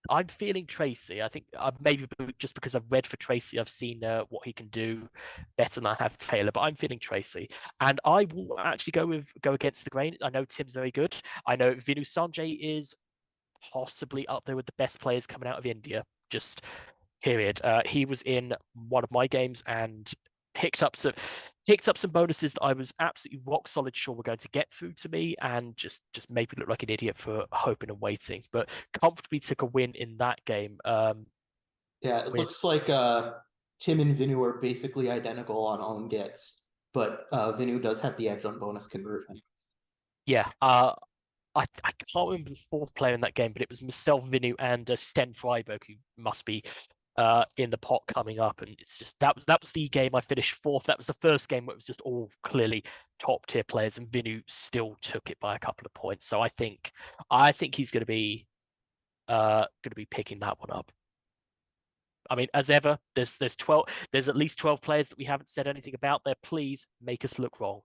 A: I'm feeling Tracy. I think maybe just because I've read for Tracy, I've seen what he can do better than I have Taylor. But I'm feeling Tracy, and I will actually go against the grain. I know Tim's very good. I know Vinu Sanjay is possibly up there with the best players coming out of India. Just period. He was in one of my games and picked up some bonuses that I was absolutely rock solid sure were going to get through to me, and just made me look like an idiot for hoping and waiting. But comfortably took a win in that game.
B: Yeah, it
A: With
B: looks like Tim and Vinu are basically identical on own gets, but Vinu does have the edge on bonus conversion.
A: yeah, I can't remember the 4th player in that game, but it was myself, Vinu, and Sten Freiberg, who must be in the pot coming up, and it's just that was the game I finished fourth. That was the first game where it was just all clearly top tier players, and Vinu still took it by a couple of points. So I think he's going to be picking that one up. I mean, as ever, there's at least 12 players that we haven't said anything about there. Please make us look wrong.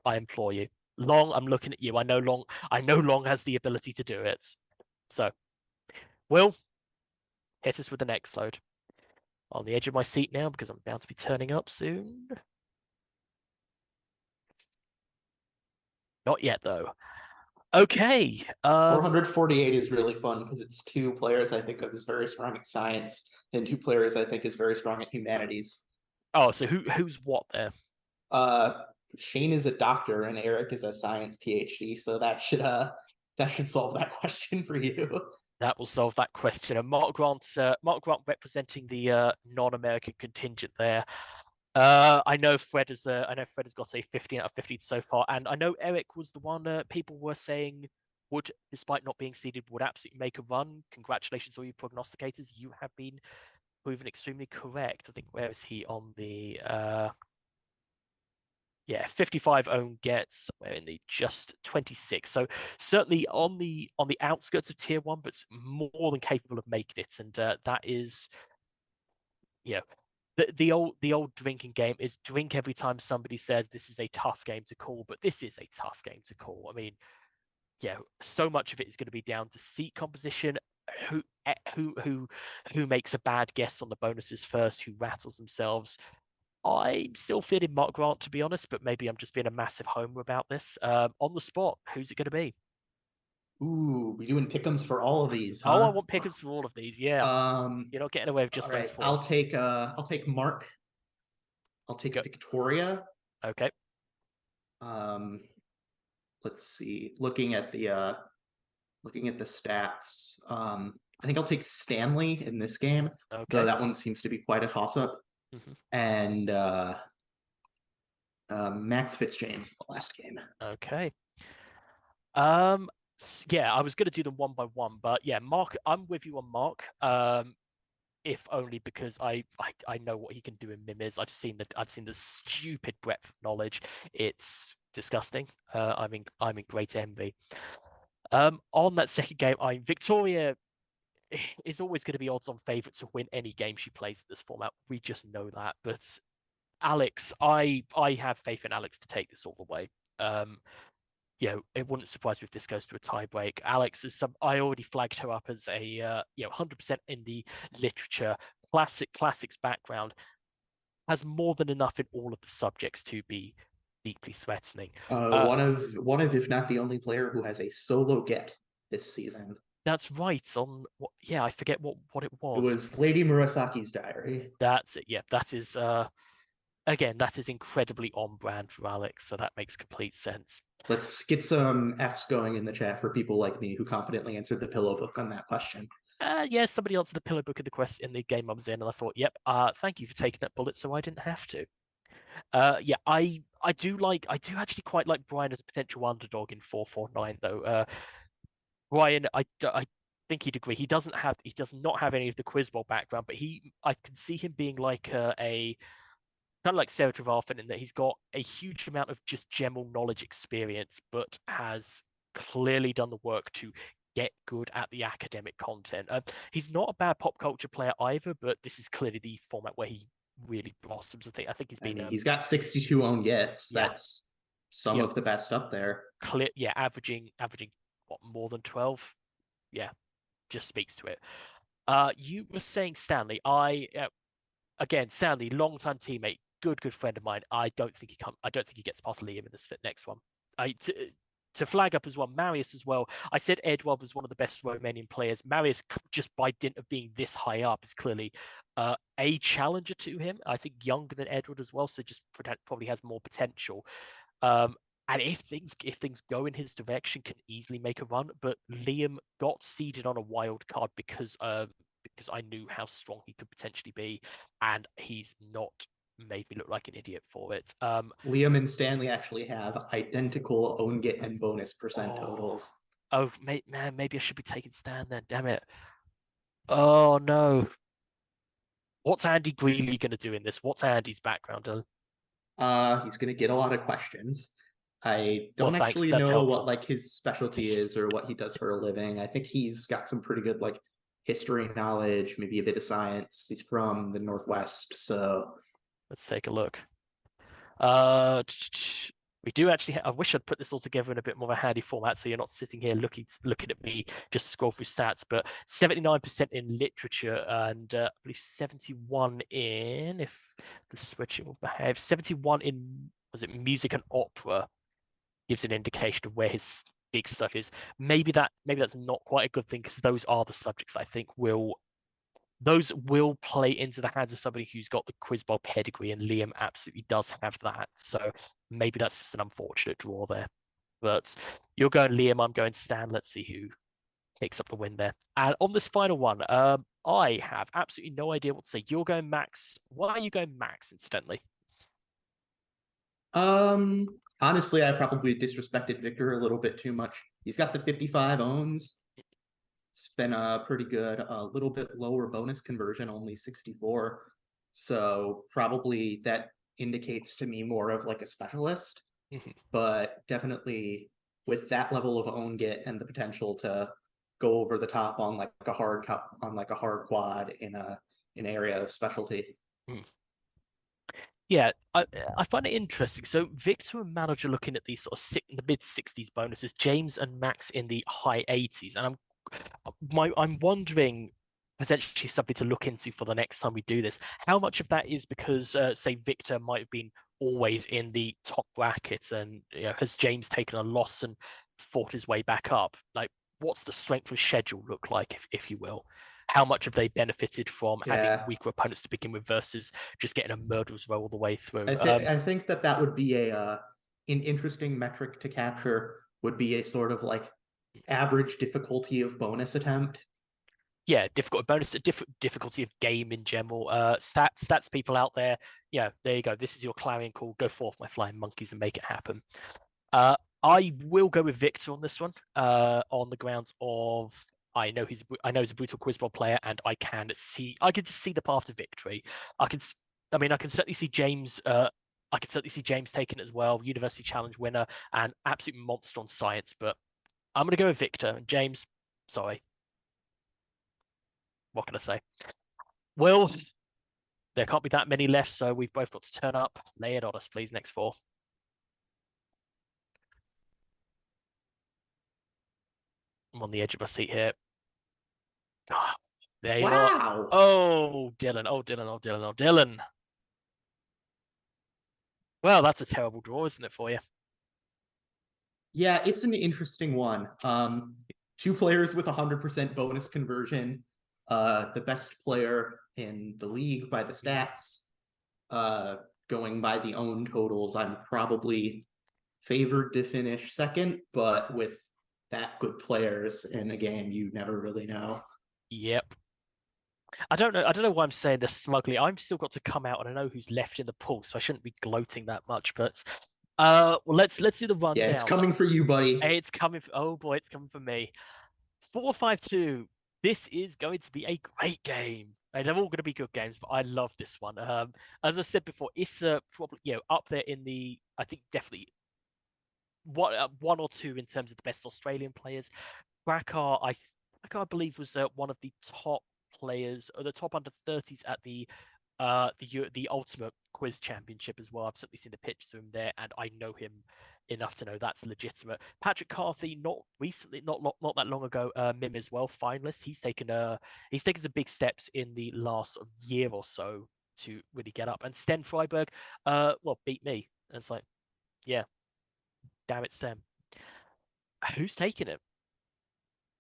A: I implore you. Long, I'm looking at you. I know Long has the ability to do it. So, Will, hit us with the next load. On the edge of my seat now because I'm bound to be turning up soon. Not yet though. Okay.
B: 448 is really fun because it's two players I think of as very strong at science and two players I think is very strong at humanities.
A: Oh, so who's what there?
B: Uh, Shane is a doctor and Eric is a science PhD, so that should solve that question for you.
A: That will solve that question. And Mark Grant representing the non-American contingent there. I know Fred has got a 15 out of 15 so far, and I know Eric was the one people were saying would, despite not being seeded, would absolutely make a run. Congratulations, all you prognosticators. You have been proven extremely correct. I think where is he on the 55 own gets somewhere in the just 26. So certainly on the outskirts of tier one, but more than capable of making it. And that is, you know, the old drinking game is drink every time somebody says this is a tough game to call, but this is a tough game to call. I mean, so much of it is going to be down to seat composition, who who makes a bad guess on the bonuses first, who rattles themselves. I'm still feeling Mark Grant, to be honest, but maybe I'm just being a massive homer about this. On the spot, who's it going to be?
B: Ooh, we doing pick'ems for all of these,
A: Oh, I
B: huh?
A: want pickers for all of these. Yeah, you're not getting away with
B: All
A: just those
B: right.
A: four.
B: I'll take Mark. I'll take
A: Go.
B: Victoria.
A: Okay.
B: Um, let's see. Looking at the stats. I think I'll take Stanley in this game, though
A: Okay.
B: that one seems to be quite a toss-up.
A: hmm
B: And Max Fitzjames in the last game.
A: Okay. Yeah, I was going to do them one by one, but yeah, Mark, I'm with you on Mark. If only because I know what he can do in Mimiz. I've seen the stupid breadth of knowledge. It's disgusting. I'm in great envy. On that second game, Victoria is always going to be odds-on favorite to win any game she plays in this format. We just know that. But Alex, I have faith in Alex to take this all the way. Um, it wouldn't surprise me if this goes to a tie break. Alex is I already flagged her up as a 100% in the literature, classics background, has more than enough in all of the subjects to be deeply threatening.
B: One of, if not the only player who has a solo get this season.
A: That's right. On what? Yeah, I forget what it
B: It
A: was.
B: was Lady Murasaki's diary.
A: That's it. Yeah, that is again, that is incredibly on brand for Alex, so that makes complete sense.
B: Let's get some F's going in the chat for people like me who confidently answered the pillow book on that question.
A: Yeah, somebody answered the pillow book in the quest in the game I was in, and I thought, yep, thank you for taking that bullet, so I didn't have to. Yeah, I do actually quite like Brian as a potential underdog in 449 though. Brian, I think he'd agree. He does not have any of the quiz bowl background, but I can see him being like a kind of like Sarah Trevarthen in that he's got a huge amount of just general knowledge experience, but has clearly done the work to get good at the academic content. He's not a bad pop culture player either, but this is clearly the format where he really blossoms. I think he's
B: I
A: been
B: mean, he's got 62 own gets.
A: yeah,
B: That's some
A: yeah,
B: of the best up there.
A: averaging what, more than 12. Yeah, just speaks to it. You were saying Stanley. Again, Stanley, long-time teammate, good friend of mine. I don't think he gets past Liam in this next one. To flag up as well, Marius as well. I said Edward was one of the best Romanian players. Marius, just by dint of being this high up, is clearly a challenger to him. I think younger than Edward as well, so just probably has more potential. Um, and if things go in his direction, can easily make a run. But Liam got seeded on a wild card because I knew how strong he could potentially be, and he's not made me look like an idiot for it.
B: Liam and Stanley actually have identical own get and bonus percent
A: Oh,
B: totals.
A: man, maybe I should be taking Stan then. Damn it. Oh no. What's Andy Greeley going to do in this? What's Andy's background?
B: He's gonna get a lot of questions. I
A: Well,
B: don't
A: thanks.
B: actually
A: That's
B: know what
A: helpful.
B: like his specialty is or what he does for a living. I think he's got some pretty good like history knowledge, maybe a bit of science. He's from the Northwest, so
A: Let's take a look. Uh, we do actually. I wish I'd put this all together in a bit more of a handy format, so you're not sitting here looking at me just scroll through stats. But 79% in literature, and I believe 71 in, if the switching will behave, 71 in, was it music and opera, gives an indication of where his big stuff is. Maybe that's not quite a good thing, because those are the subjects that I think will play into the hands of somebody who's got the quiz bowl pedigree, and Liam absolutely does have that. So maybe that's just an unfortunate draw there. But you're going Liam, I'm going Stan. Let's see who takes up the win there. And on this final one, I have absolutely no idea what to say. You're going Max. Why are you going Max, incidentally?
B: honestly, I probably disrespected Victor a little bit too much. He's got the 55 owns. It's been pretty good. A little bit lower bonus conversion, only 64. So probably that indicates to me more of like a specialist,
A: Mhm,
B: but definitely with that level of own get and the potential to go over the top on like a hard quad in an area of specialty.
A: mhm. Yeah, I find it interesting. So Victor and Manager looking at these sort of the mid 60s bonuses, James and Max in the high 80s, and I'm wondering, potentially something to look into for the next time we do this. How much of that is because, say, Victor might have been always in the top bracket, and has James taken a loss and fought his way back up? Like, what's the strength of schedule look like, if you will? How much have they benefited from having
B: Yeah,
A: weaker opponents to begin with versus just getting a murderer's row all the way through?
B: I think that would be a an interesting metric to capture. Would be a sort of like average difficulty of bonus attempt.
A: Yeah, difficult bonus, difficulty of game in general. Stats people out there. Yeah, there you go. This is your clarion call. Go forth, my flying monkeys, and make it happen. I will go with Victor on this one. On the grounds of I know he's a brutal quizball player, and I can just see the path to victory. I can, I mean, I can certainly see James. I can certainly see James taking it as well. University Challenge winner and absolute monster on science. But I'm gonna go with Victor. James, sorry, what can I say? Well, there can't be that many left, so we've both got to turn up. Lay it on us, please. Next four. I'm on the edge of my seat here. Oh, there you are.
B: Wow.
A: Oh, Dylan. Oh, Dylan. Oh, Dylan. Oh, Dylan. Well, that's a terrible draw, isn't it, for you?
B: Yeah, it's an interesting one. Two players with 100% bonus conversion. The best player in the league by the
A: Mm.
B: stats. Uh, going by the own totals, I'm probably favored to finish second, but with that good players in a game, you never really know.
A: Yep. I don't know. I don't know why I'm saying this smugly. I've still got to come out, and I know who's left in the pool, so I shouldn't be gloating that much. But well, let's do the
B: Yeah, it's
A: rundown.
B: coming for you, buddy.
A: Hey, it's coming. Oh boy, it's coming for me. 4-5-2. This is going to be a great game. And they're all going to be good games, but I love this one. As I said before, it's probably up there in the, I think, definitely one or two in terms of the best Australian players. Brackar, I believe, was one of the top players, or the top under 30s at the Ultimate Quiz Championship as well. I've certainly seen the pictures of him there, and I know him enough to know that's legitimate. Patrick Carthy, not recently, not that long ago, Mim as well, finalist. He's taken some big steps in the last year or so to really get up. And Sten Freiberg, well, beat me. And it's like, yeah, damn it, Sten. Who's taking it?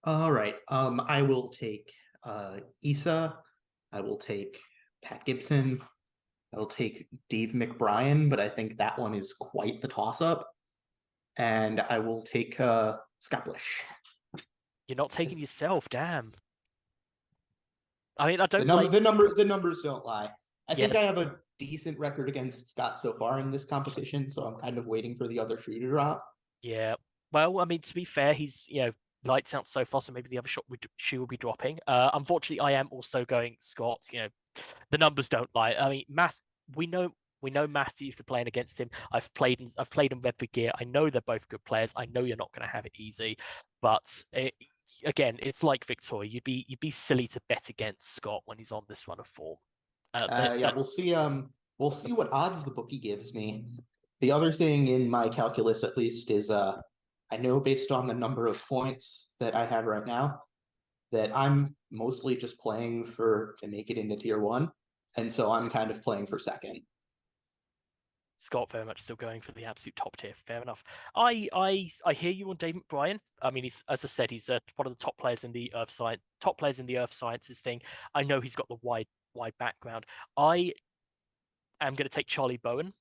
B: All right. I will take Issa. I will take Pat Gibson. I will take Dave McBrien, but I think that one is quite the toss up. And I will take Scott Bush.
A: You're not taking
B: As-
A: yourself, damn. I mean, I
B: The
A: don't
B: number,
A: blame
B: the
A: you.
B: number, the numbers don't lie. I
A: Yeah,
B: think I have a decent record against Scott so far in this competition, so I'm kind of waiting for the other shoe to drop.
A: yeah. Well, I mean, to be fair, he's lights out so far, so maybe the other shoe will be dropping. Unfortunately, I am also going Scott. The numbers don't lie. I mean, we know Matthew for playing against him. I've played in Red Gear. I know they're both good players. I know you're not going to have it easy, but again, it's like Victoria. You'd be silly to bet against Scott when he's on this run of form.
B: Yeah, we'll see. We'll see what odds the bookie gives me. The other thing in my calculus, at least, is I know based on the number of points that I have right now, that I'm mostly just playing to make it into tier one, and so I'm kind of playing for second.
A: Scott very much still going for the absolute top tier. Fair enough. I hear you on Dave McBrien. I mean, he's, as I said, he's one of the top players in the top players in the Earth Sciences thing. I know he's got the wide background. I am going to take Charlie Bowen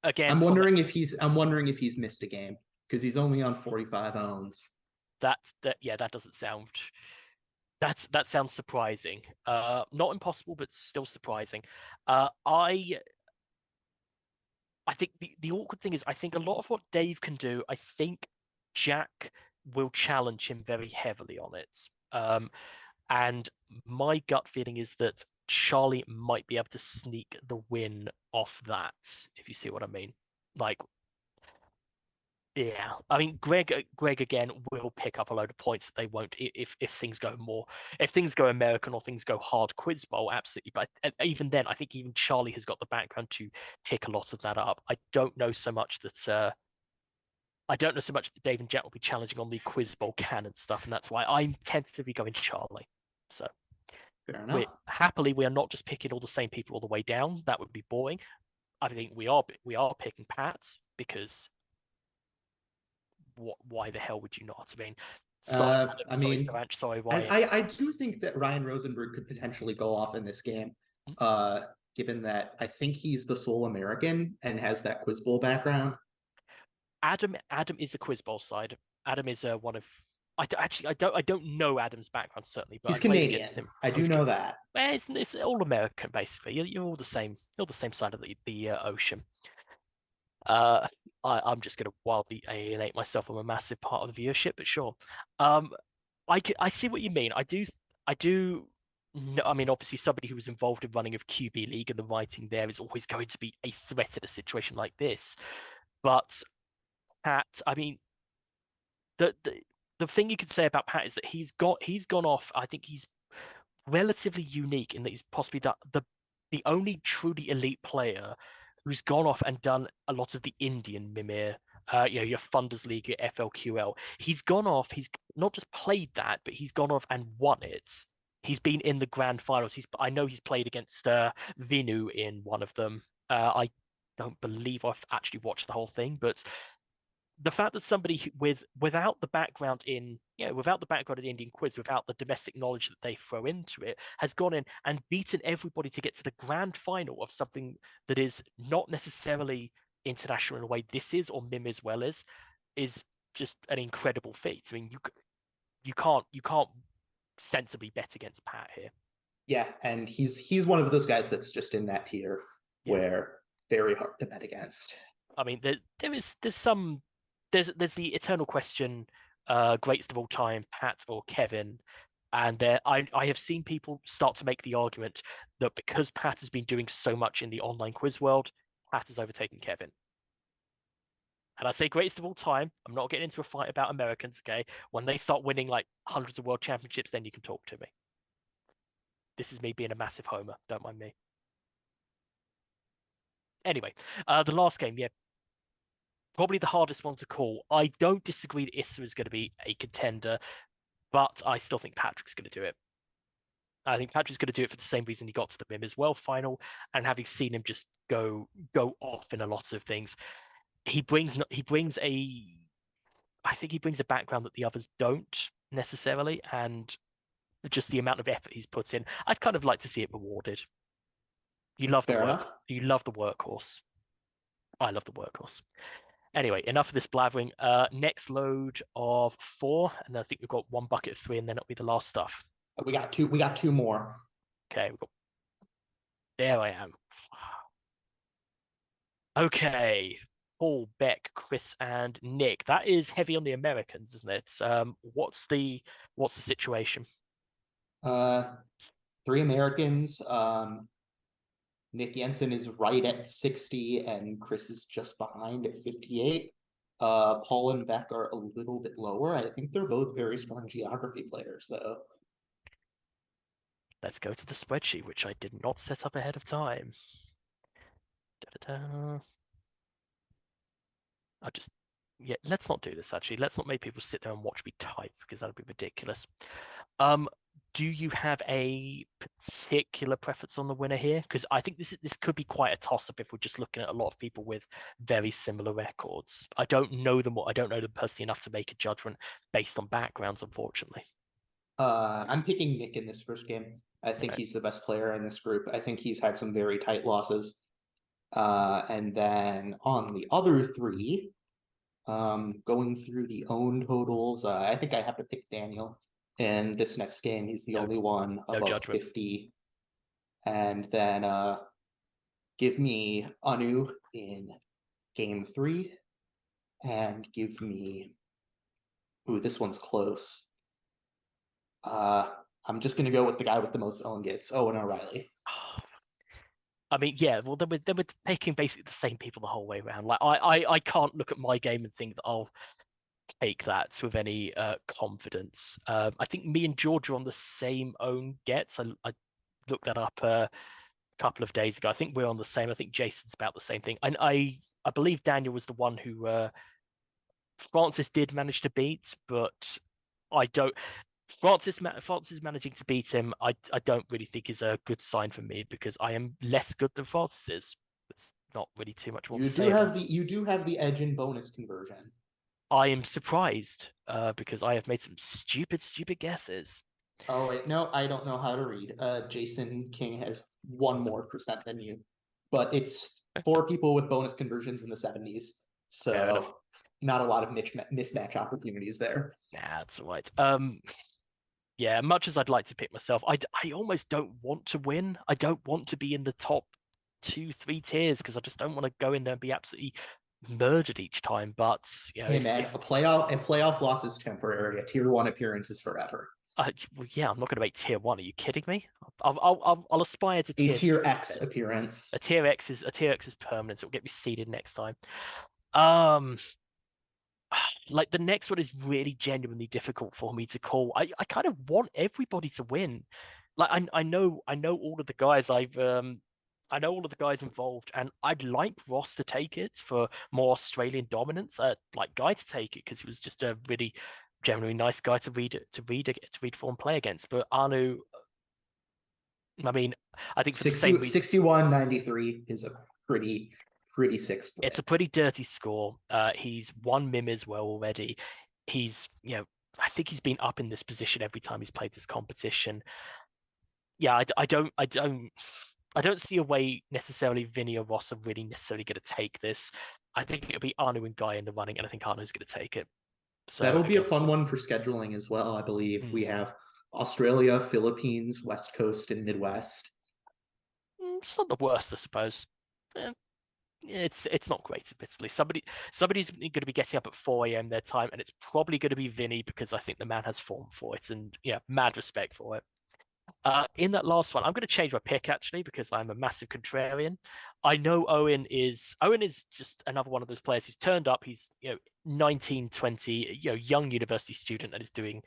A: again
B: I'm
A: from
B: wondering if he's missed a game because he's only on 45 owns.
A: yeah, that doesn't sound that sounds surprising. Not impossible, but still surprising. I think the awkward thing is I think a lot of what Dave can do, I think Jack will challenge him very heavily on it. And my gut feeling is that Charlie might be able to sneak the win off that, if you see what I mean. Like, yeah, I mean, Greg again will pick up a load of points that they won't if things go American or things go hard quiz bowl, absolutely. But even then, I think even Charlie has got the background to pick a lot of that up. I don't know so much that Dave and Jack will be challenging on the quiz bowl canon stuff, and that's why I'm tentatively going Charlie. So
B: Fair enough.
A: we are not just picking all the same people all the way down. That would be boring. I think we are picking Pat because why the hell would you not? I mean, sorry, Adam,
B: I
A: sorry,
B: mean,
A: Saranch, sorry,
B: and
A: Ryan.
B: I do think that Ryan Rosenberg could potentially go off in this game, given that I think he's the sole American and has that Quiz Bowl background.
A: Adam is a quiz bowl side. Adam is one of I don't know Adam's background certainly, but
B: He's
A: I played against
B: Canadian.
A: him.
B: I do know that.
A: Well, it's all American basically. You're all the same. You're the same side of the ocean. Uh, I'm just going to wildly alienate myself from a massive part of the viewership, but sure. Um, I see what you mean. I do. I mean, obviously, somebody who was involved in running of QB League and the writing there is always going to be a threat in a situation like this. But Pat, I mean, the the the thing you could say about Pat is that he's gone off. I think he's relatively unique in that he's possibly the only truly elite player who's gone off and done a lot of the Indian Mimir, your Funders League, your FLQL. He's gone off. He's not just played that, but he's gone off and won it. He's been in the grand finals. I know he's played against Vinu in one of them. I don't believe I've actually watched the whole thing, but the fact that somebody without the background in without the background of the Indian quiz, without the domestic knowledge that they throw into it, has gone in and beaten everybody to get to the grand final of something that is not necessarily international in a way this is, or MIM as well is just an incredible feat. I mean, you can't sensibly bet against Pat here.
B: Yeah, and he's one of those guys that's just in that tier where very hard to bet against.
A: I mean, there's the eternal question, greatest of all time, Pat or Kevin. And I have seen people start to make the argument that because Pat has been doing so much in the online quiz world, Pat has overtaken Kevin. And I say greatest of all time. I'm not getting into a fight about Americans, okay? When they start winning like hundreds of world championships, then you can talk to me. This is me being a massive homer. Don't mind me. Anyway, the last game, yeah, probably the hardest one to call. I don't disagree that Issa is going to be a contender, but I still think Patrick's going to do it. I think Patrick's going to do it for the same reason he got to the MIM as well final, and having seen him just go off in a lot of things, he brings I think he brings a background that the others don't necessarily, and just the amount of effort he's put in, I'd kind of like to see it rewarded. You love the
B: Fair
A: work.
B: enough.
A: You love the workhorse. I love the workhorse. Anyway, enough of this blathering. Next load of 4, and then I think we've got 1 bucket of 3, and then it'll be the last stuff.
B: We got two. We got 2 more.
A: Okay, there I am. Okay, Paul, Beck, Chris, and Nick. That is heavy on the Americans, isn't it? What's the situation?
B: Three Americans. Nick Jensen is right at 60, and Chris is just behind at 58. Paul and Beck are a little bit lower. I think they're both very strong geography players, though.
A: Let's go to the spreadsheet, which I did not set up ahead of time. Da-da-da. Yeah, let's not do this actually. Let's not make people sit there and watch me type because that'd be ridiculous. Do you have a particular preference on the winner here? Because I think this could be quite a toss-up if we're just looking at a lot of people with very similar records. I don't know them, I don't know them personally enough to make a judgment based on backgrounds, unfortunately.
B: I'm picking Nick in this first game. I think
A: Right.
B: he's the best player in this group. I think he's had some very tight losses. And then on the other three, going through the own totals, I think I have to pick Daniel in this next game. He's the
A: No,
B: only one
A: no
B: above
A: judgment.
B: 50. And then give me Anu in game three, and give me. Ooh, this one's close. I'm just gonna go with the guy with the most own gets, Owen O'Reilly.
A: I mean, yeah, well, they were picking basically the same people the whole way around. Like, I can't look at my game and think that I'll take that with any confidence. I think me and George are on the same own gets. I looked that up a couple of days ago. I think we're on the same. I think Jason's about the same thing. And I believe Daniel was the one who Francis did manage to beat, but I don't. Francis managing to beat him, I don't really think is a good sign for me because I am less good than Francis is. It's not really too much more to say about it.
B: You do have the edge in bonus conversion.
A: I am surprised because I have made some stupid guesses.
B: Oh wait, no, I don't know how to read. Jason King has 1% more than you, but it's four people with bonus conversions in the 70s,
A: Fair enough.
B: so not a lot of mismatch opportunities there.
A: Nah, that's all right. Yeah, much as I'd like to pick myself, I almost don't want to win. I don't want to be in the top 2, 3 tiers because I just don't want to go in there and be absolutely murdered each time. But you know,
B: Hey man,
A: if
B: a playoff loss is temporary. A tier one appearance is forever.
A: well, yeah, I'm not going to make tier 1. Are you kidding me? I'll aspire to
B: A
A: tier
B: tier
A: 3
B: X
A: then.
B: appearance.
A: A tier X is permanent. So it'll get me seeded next time. Um, like the next one is really genuinely difficult for me to call. I kind of want everybody to win. Like I know all of the guys I know all of the guys involved, and I'd like Ross to take it for more Australian dominance. Like Guy to take it because he was just a really generally nice guy to read for and play against. But Anu, I mean, I think for the same
B: 60,
A: reason,
B: 61-93 is a pretty sick
A: it's
B: split.
A: a pretty dirty score. He's won Mim as well already. He's, I think he's been up in this position every time he's played this competition. Yeah, I don't see a way necessarily Vinny or Ross are really necessarily going to take this. I think it'll be Anu and Guy in the running, and I think Anu's going to take it. So
B: That'll be a
A: again,
B: fun one for scheduling as well, I believe.
A: mm,
B: We have Australia, Philippines, West Coast, and Midwest.
A: it's not the worst, I suppose. Eh, it's not great, admittedly. Somebody's going to be getting up at 4 a.m. their time, and it's probably going to be Vinny because I think the man has form for it, and yeah, mad respect for it. In that last one, I'm going to change my pick actually because I'm a massive contrarian. I know Owen is just another one of those players who's turned up. He's 19, 20, young university student and is doing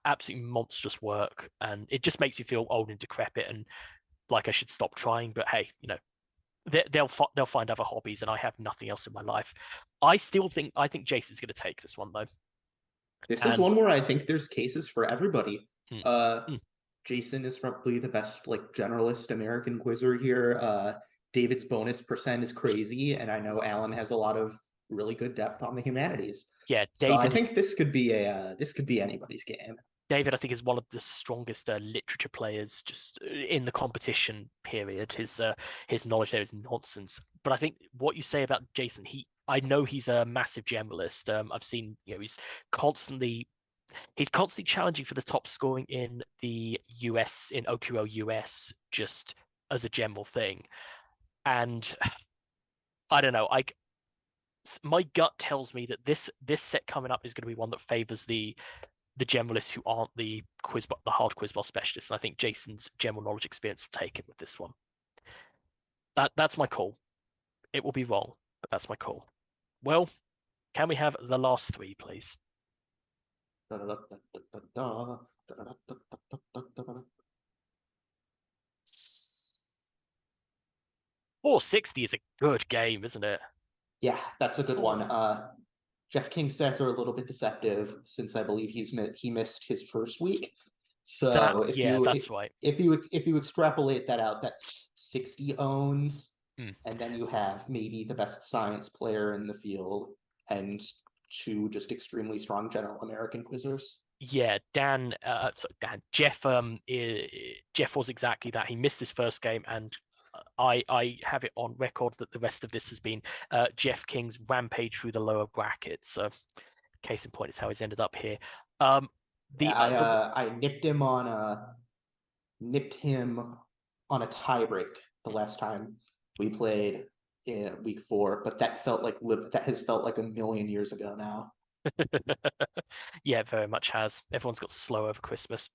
A: absolutely monstrous work, and it just makes you feel old and decrepit and like I should stop trying. But hey, they'll find other hobbies, and I have nothing else in my life. I think Jason's going to take this one though,
B: This is
A: and
B: one where I think there's cases for everybody.
A: mm,
B: Uh,
A: mm,
B: Jason is probably the best like generalist American quizzer here. David's bonus percent is crazy, and I know Alan has a lot of really good depth on the humanities.
A: yeah,
B: So I
A: David
B: think
A: is.
B: this could be anybody's game.
A: David, I think, is one of the strongest literature players just in the competition period. His knowledge there is nonsense. But I think what you say about Jason, I know he's a massive generalist. I've seen, constantly he's constantly challenging for the top scoring in the US in OQL US just as a general thing. And I don't know, my gut tells me that this set coming up is going to be one that favors the the generalists who aren't the hard quiz ball specialists. And I think Jason's general knowledge experience will take it with this one. That's my call. It will be wrong, but that's my call. Well, can we have the last three, please? 460 is a good game, isn't it?
B: Yeah, that's a good one.
A: Oh.
B: Jeff King's stats are a little bit deceptive since I believe he missed his first week. So
A: That's right.
B: if you extrapolate that out, that's 60 owns, and then you have maybe the best science player in the field and two just extremely strong general American quizzers.
A: Yeah, Jeff Jeff was exactly that. He missed his first game, and I have it on record that the rest of this has been Jeff King's rampage through the lower brackets. So, case in point is how he's ended up here.
B: I nipped him on a tiebreak the last time we played in week 4, but that has felt like a million years ago now.
A: Yeah, it very much has. Everyone's got slow over Christmas.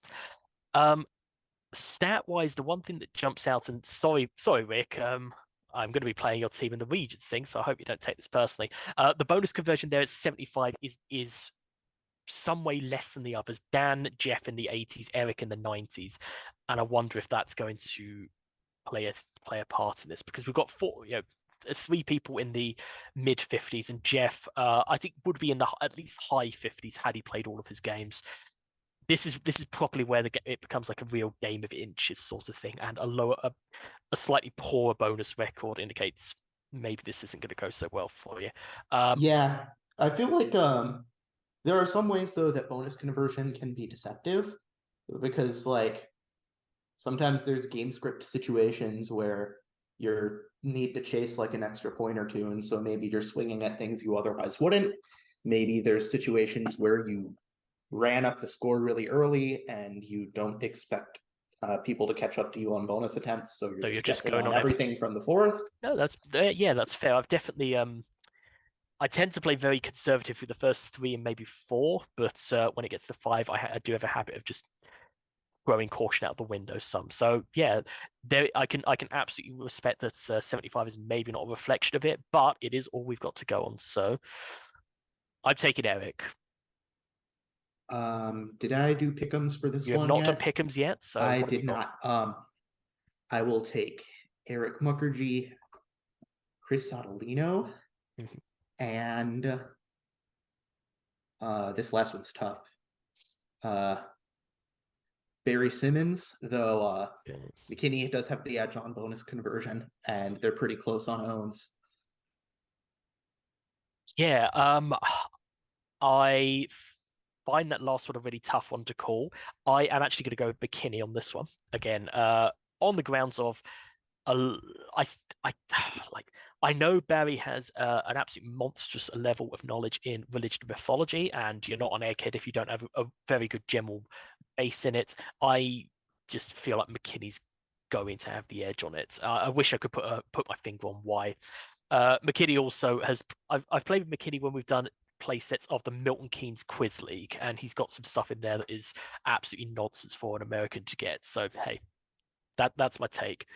A: Stat wise, the one thing that jumps out, and sorry, Rick, I'm going to be playing your team in the regions thing, so I hope you don't take this personally. The bonus conversion there at 75 is some way less than the others. Dan, Jeff in the 80s, Eric in the 90s, and I wonder if that's going to play a part in this, because we've got three people in the mid 50s, and Jeff, I think, would be in the at least high 50s had he played all of his games. This is probably where it becomes like a real game of inches sort of thing, and a slightly poorer bonus record indicates maybe this isn't going to go so well for you.
B: Yeah, I feel like there are some ways though that bonus conversion can be deceptive, because like sometimes there's game script situations where you need to chase like an extra point or two, and so maybe you're swinging at things you otherwise wouldn't. Maybe there's situations where you ran up the score really early and you don't expect people to catch up to you on bonus attempts, so you're just going on everything from the fourth.
A: No, that's fair. I've definitely I tend to play very conservative through the first 3 and maybe 4, but when it gets to 5, I do have a habit of just throwing caution out the window some. So yeah, I can absolutely respect that 75 is maybe not a reflection of it, but it is all we've got to go on. So I'm taking Eric.
B: Did I do pick'ems for this
A: You have
B: one
A: not
B: yet?
A: done pick'ems yet, so
B: I did not. I will take Eric Mukherjee, Chris Sottolino, and this last one's tough. Barry Simmons, though McKinney does have the edge on bonus conversion, and they're pretty close on owns.
A: Yeah, I find that last one a really tough one to call. I am actually going to go with McKinney on this one again, on the grounds of I know Barry has an absolute monstrous level of knowledge in religion and mythology, and you're not an egghead if you don't have a very good general base in it. I just feel like McKinney's going to have the edge on it. I wish I could put my finger on why. McKinney also has. I've played with McKinney when we've done play sets of the Milton Keynes Quiz League, and he's got some stuff in there that is absolutely nonsense for an American to get. So hey, that's my take.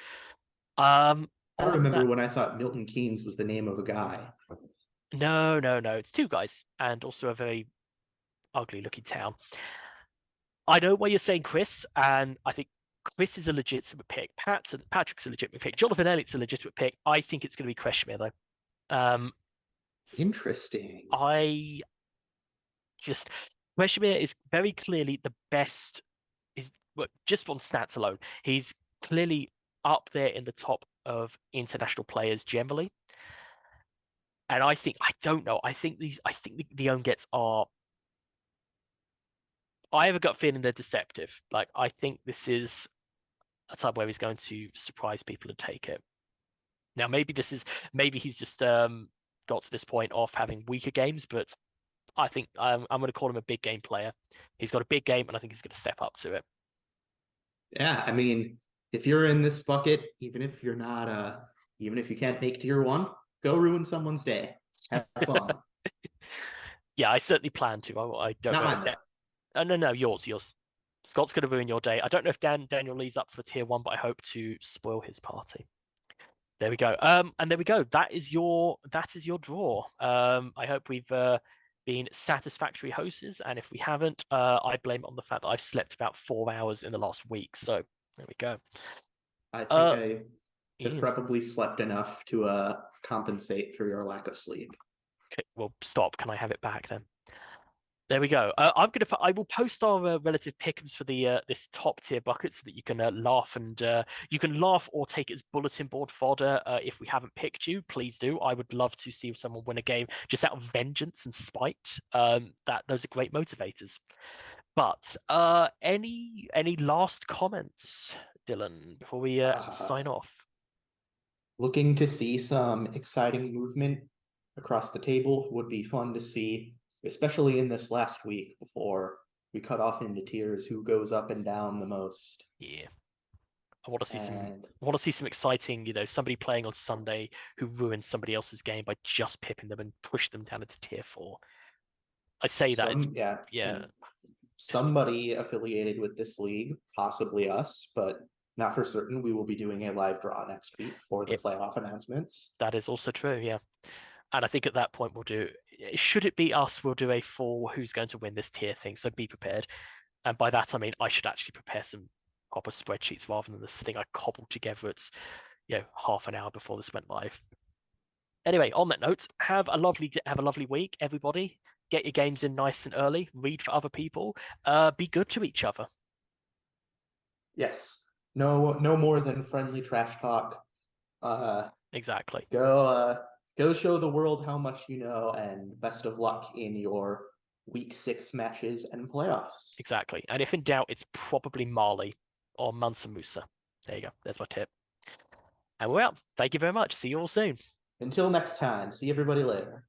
B: I remember when I thought Milton Keynes was the name of a guy.
A: No. It's 2 guys, and also a very ugly looking town. I know why you're saying Chris, and I think Chris is a legitimate pick. Patrick's a legitimate pick. Jonathan Elliott's a legitimate pick. I think it's going to be Kreshmir, though.
B: Interesting.
A: Kreshmir is very clearly the best. Just on stats alone, he's clearly up there in the top of international players generally. And I don't know. I think the own gets are. I have a gut feeling they're deceptive. Like, I think this is a time where he's going to surprise people and take it. Now, maybe he's just got to this point of having weaker games, but I think I'm going to call him a big game player. He's got a big game, and I think he's going to step up to it.
B: Yeah, I mean, if you're in this bucket, even if you're not, even if you can't make tier 1, go ruin someone's day. Have fun.
A: Yeah, I certainly plan to. I don't
B: Not
A: know
B: mine, though.
A: No, yours. Scott's going to ruin your day. I don't know if Daniel Lee's up for tier 1, but I hope to spoil his party. There we go. And there we go. That is your draw. I hope we've been satisfactory hosts, and if we haven't, I blame it on the fact that I've slept about 4 hours in the last week. So there we go.
B: I think I have
A: Yeah.
B: probably slept enough to compensate for your lack of sleep.
A: Okay, well, stop. Can I have it back then? There we go. I will post our relative pickums for the this top tier bucket so that you can laugh and you can laugh or take it as bulletin board fodder. If we haven't picked you, please do. I would love to see someone win a game just out of vengeance and spite. Those are great motivators. But any last comments, Dylan, before we sign off?
B: Looking to see some exciting movement across the table would be fun to see, especially in this last week before we cut off into tiers who goes up and down the most.
A: Yeah. I want to see
B: And
A: some exciting, somebody playing on Sunday who ruins somebody else's game by just pipping them and push them down into tier 4. I say that it's
B: and
A: it's
B: somebody affiliated with this league, possibly us, but not for certain. We will be doing a live draw next week for the playoff announcements.
A: that is also true, yeah. And I think at that point should it be us, we'll do a full who's going to win this tier thing. So be prepared. And by that I mean I should actually prepare some proper spreadsheets rather than this thing I cobbled together. It's half an hour before this went live. Anyway, on that note, have a lovely week, everybody. Get your games in nice and early. Read for other people. Be good to each other.
B: Yes. No more than friendly trash talk.
A: Exactly.
B: Go show the world how much you know, and best of luck in your week 6 matches and playoffs.
A: Exactly. And if in doubt, it's probably Marley or Mansa Musa. There you go. There's my tip. And we're out. Thank you very much. See you all soon.
B: Until next time, see everybody later.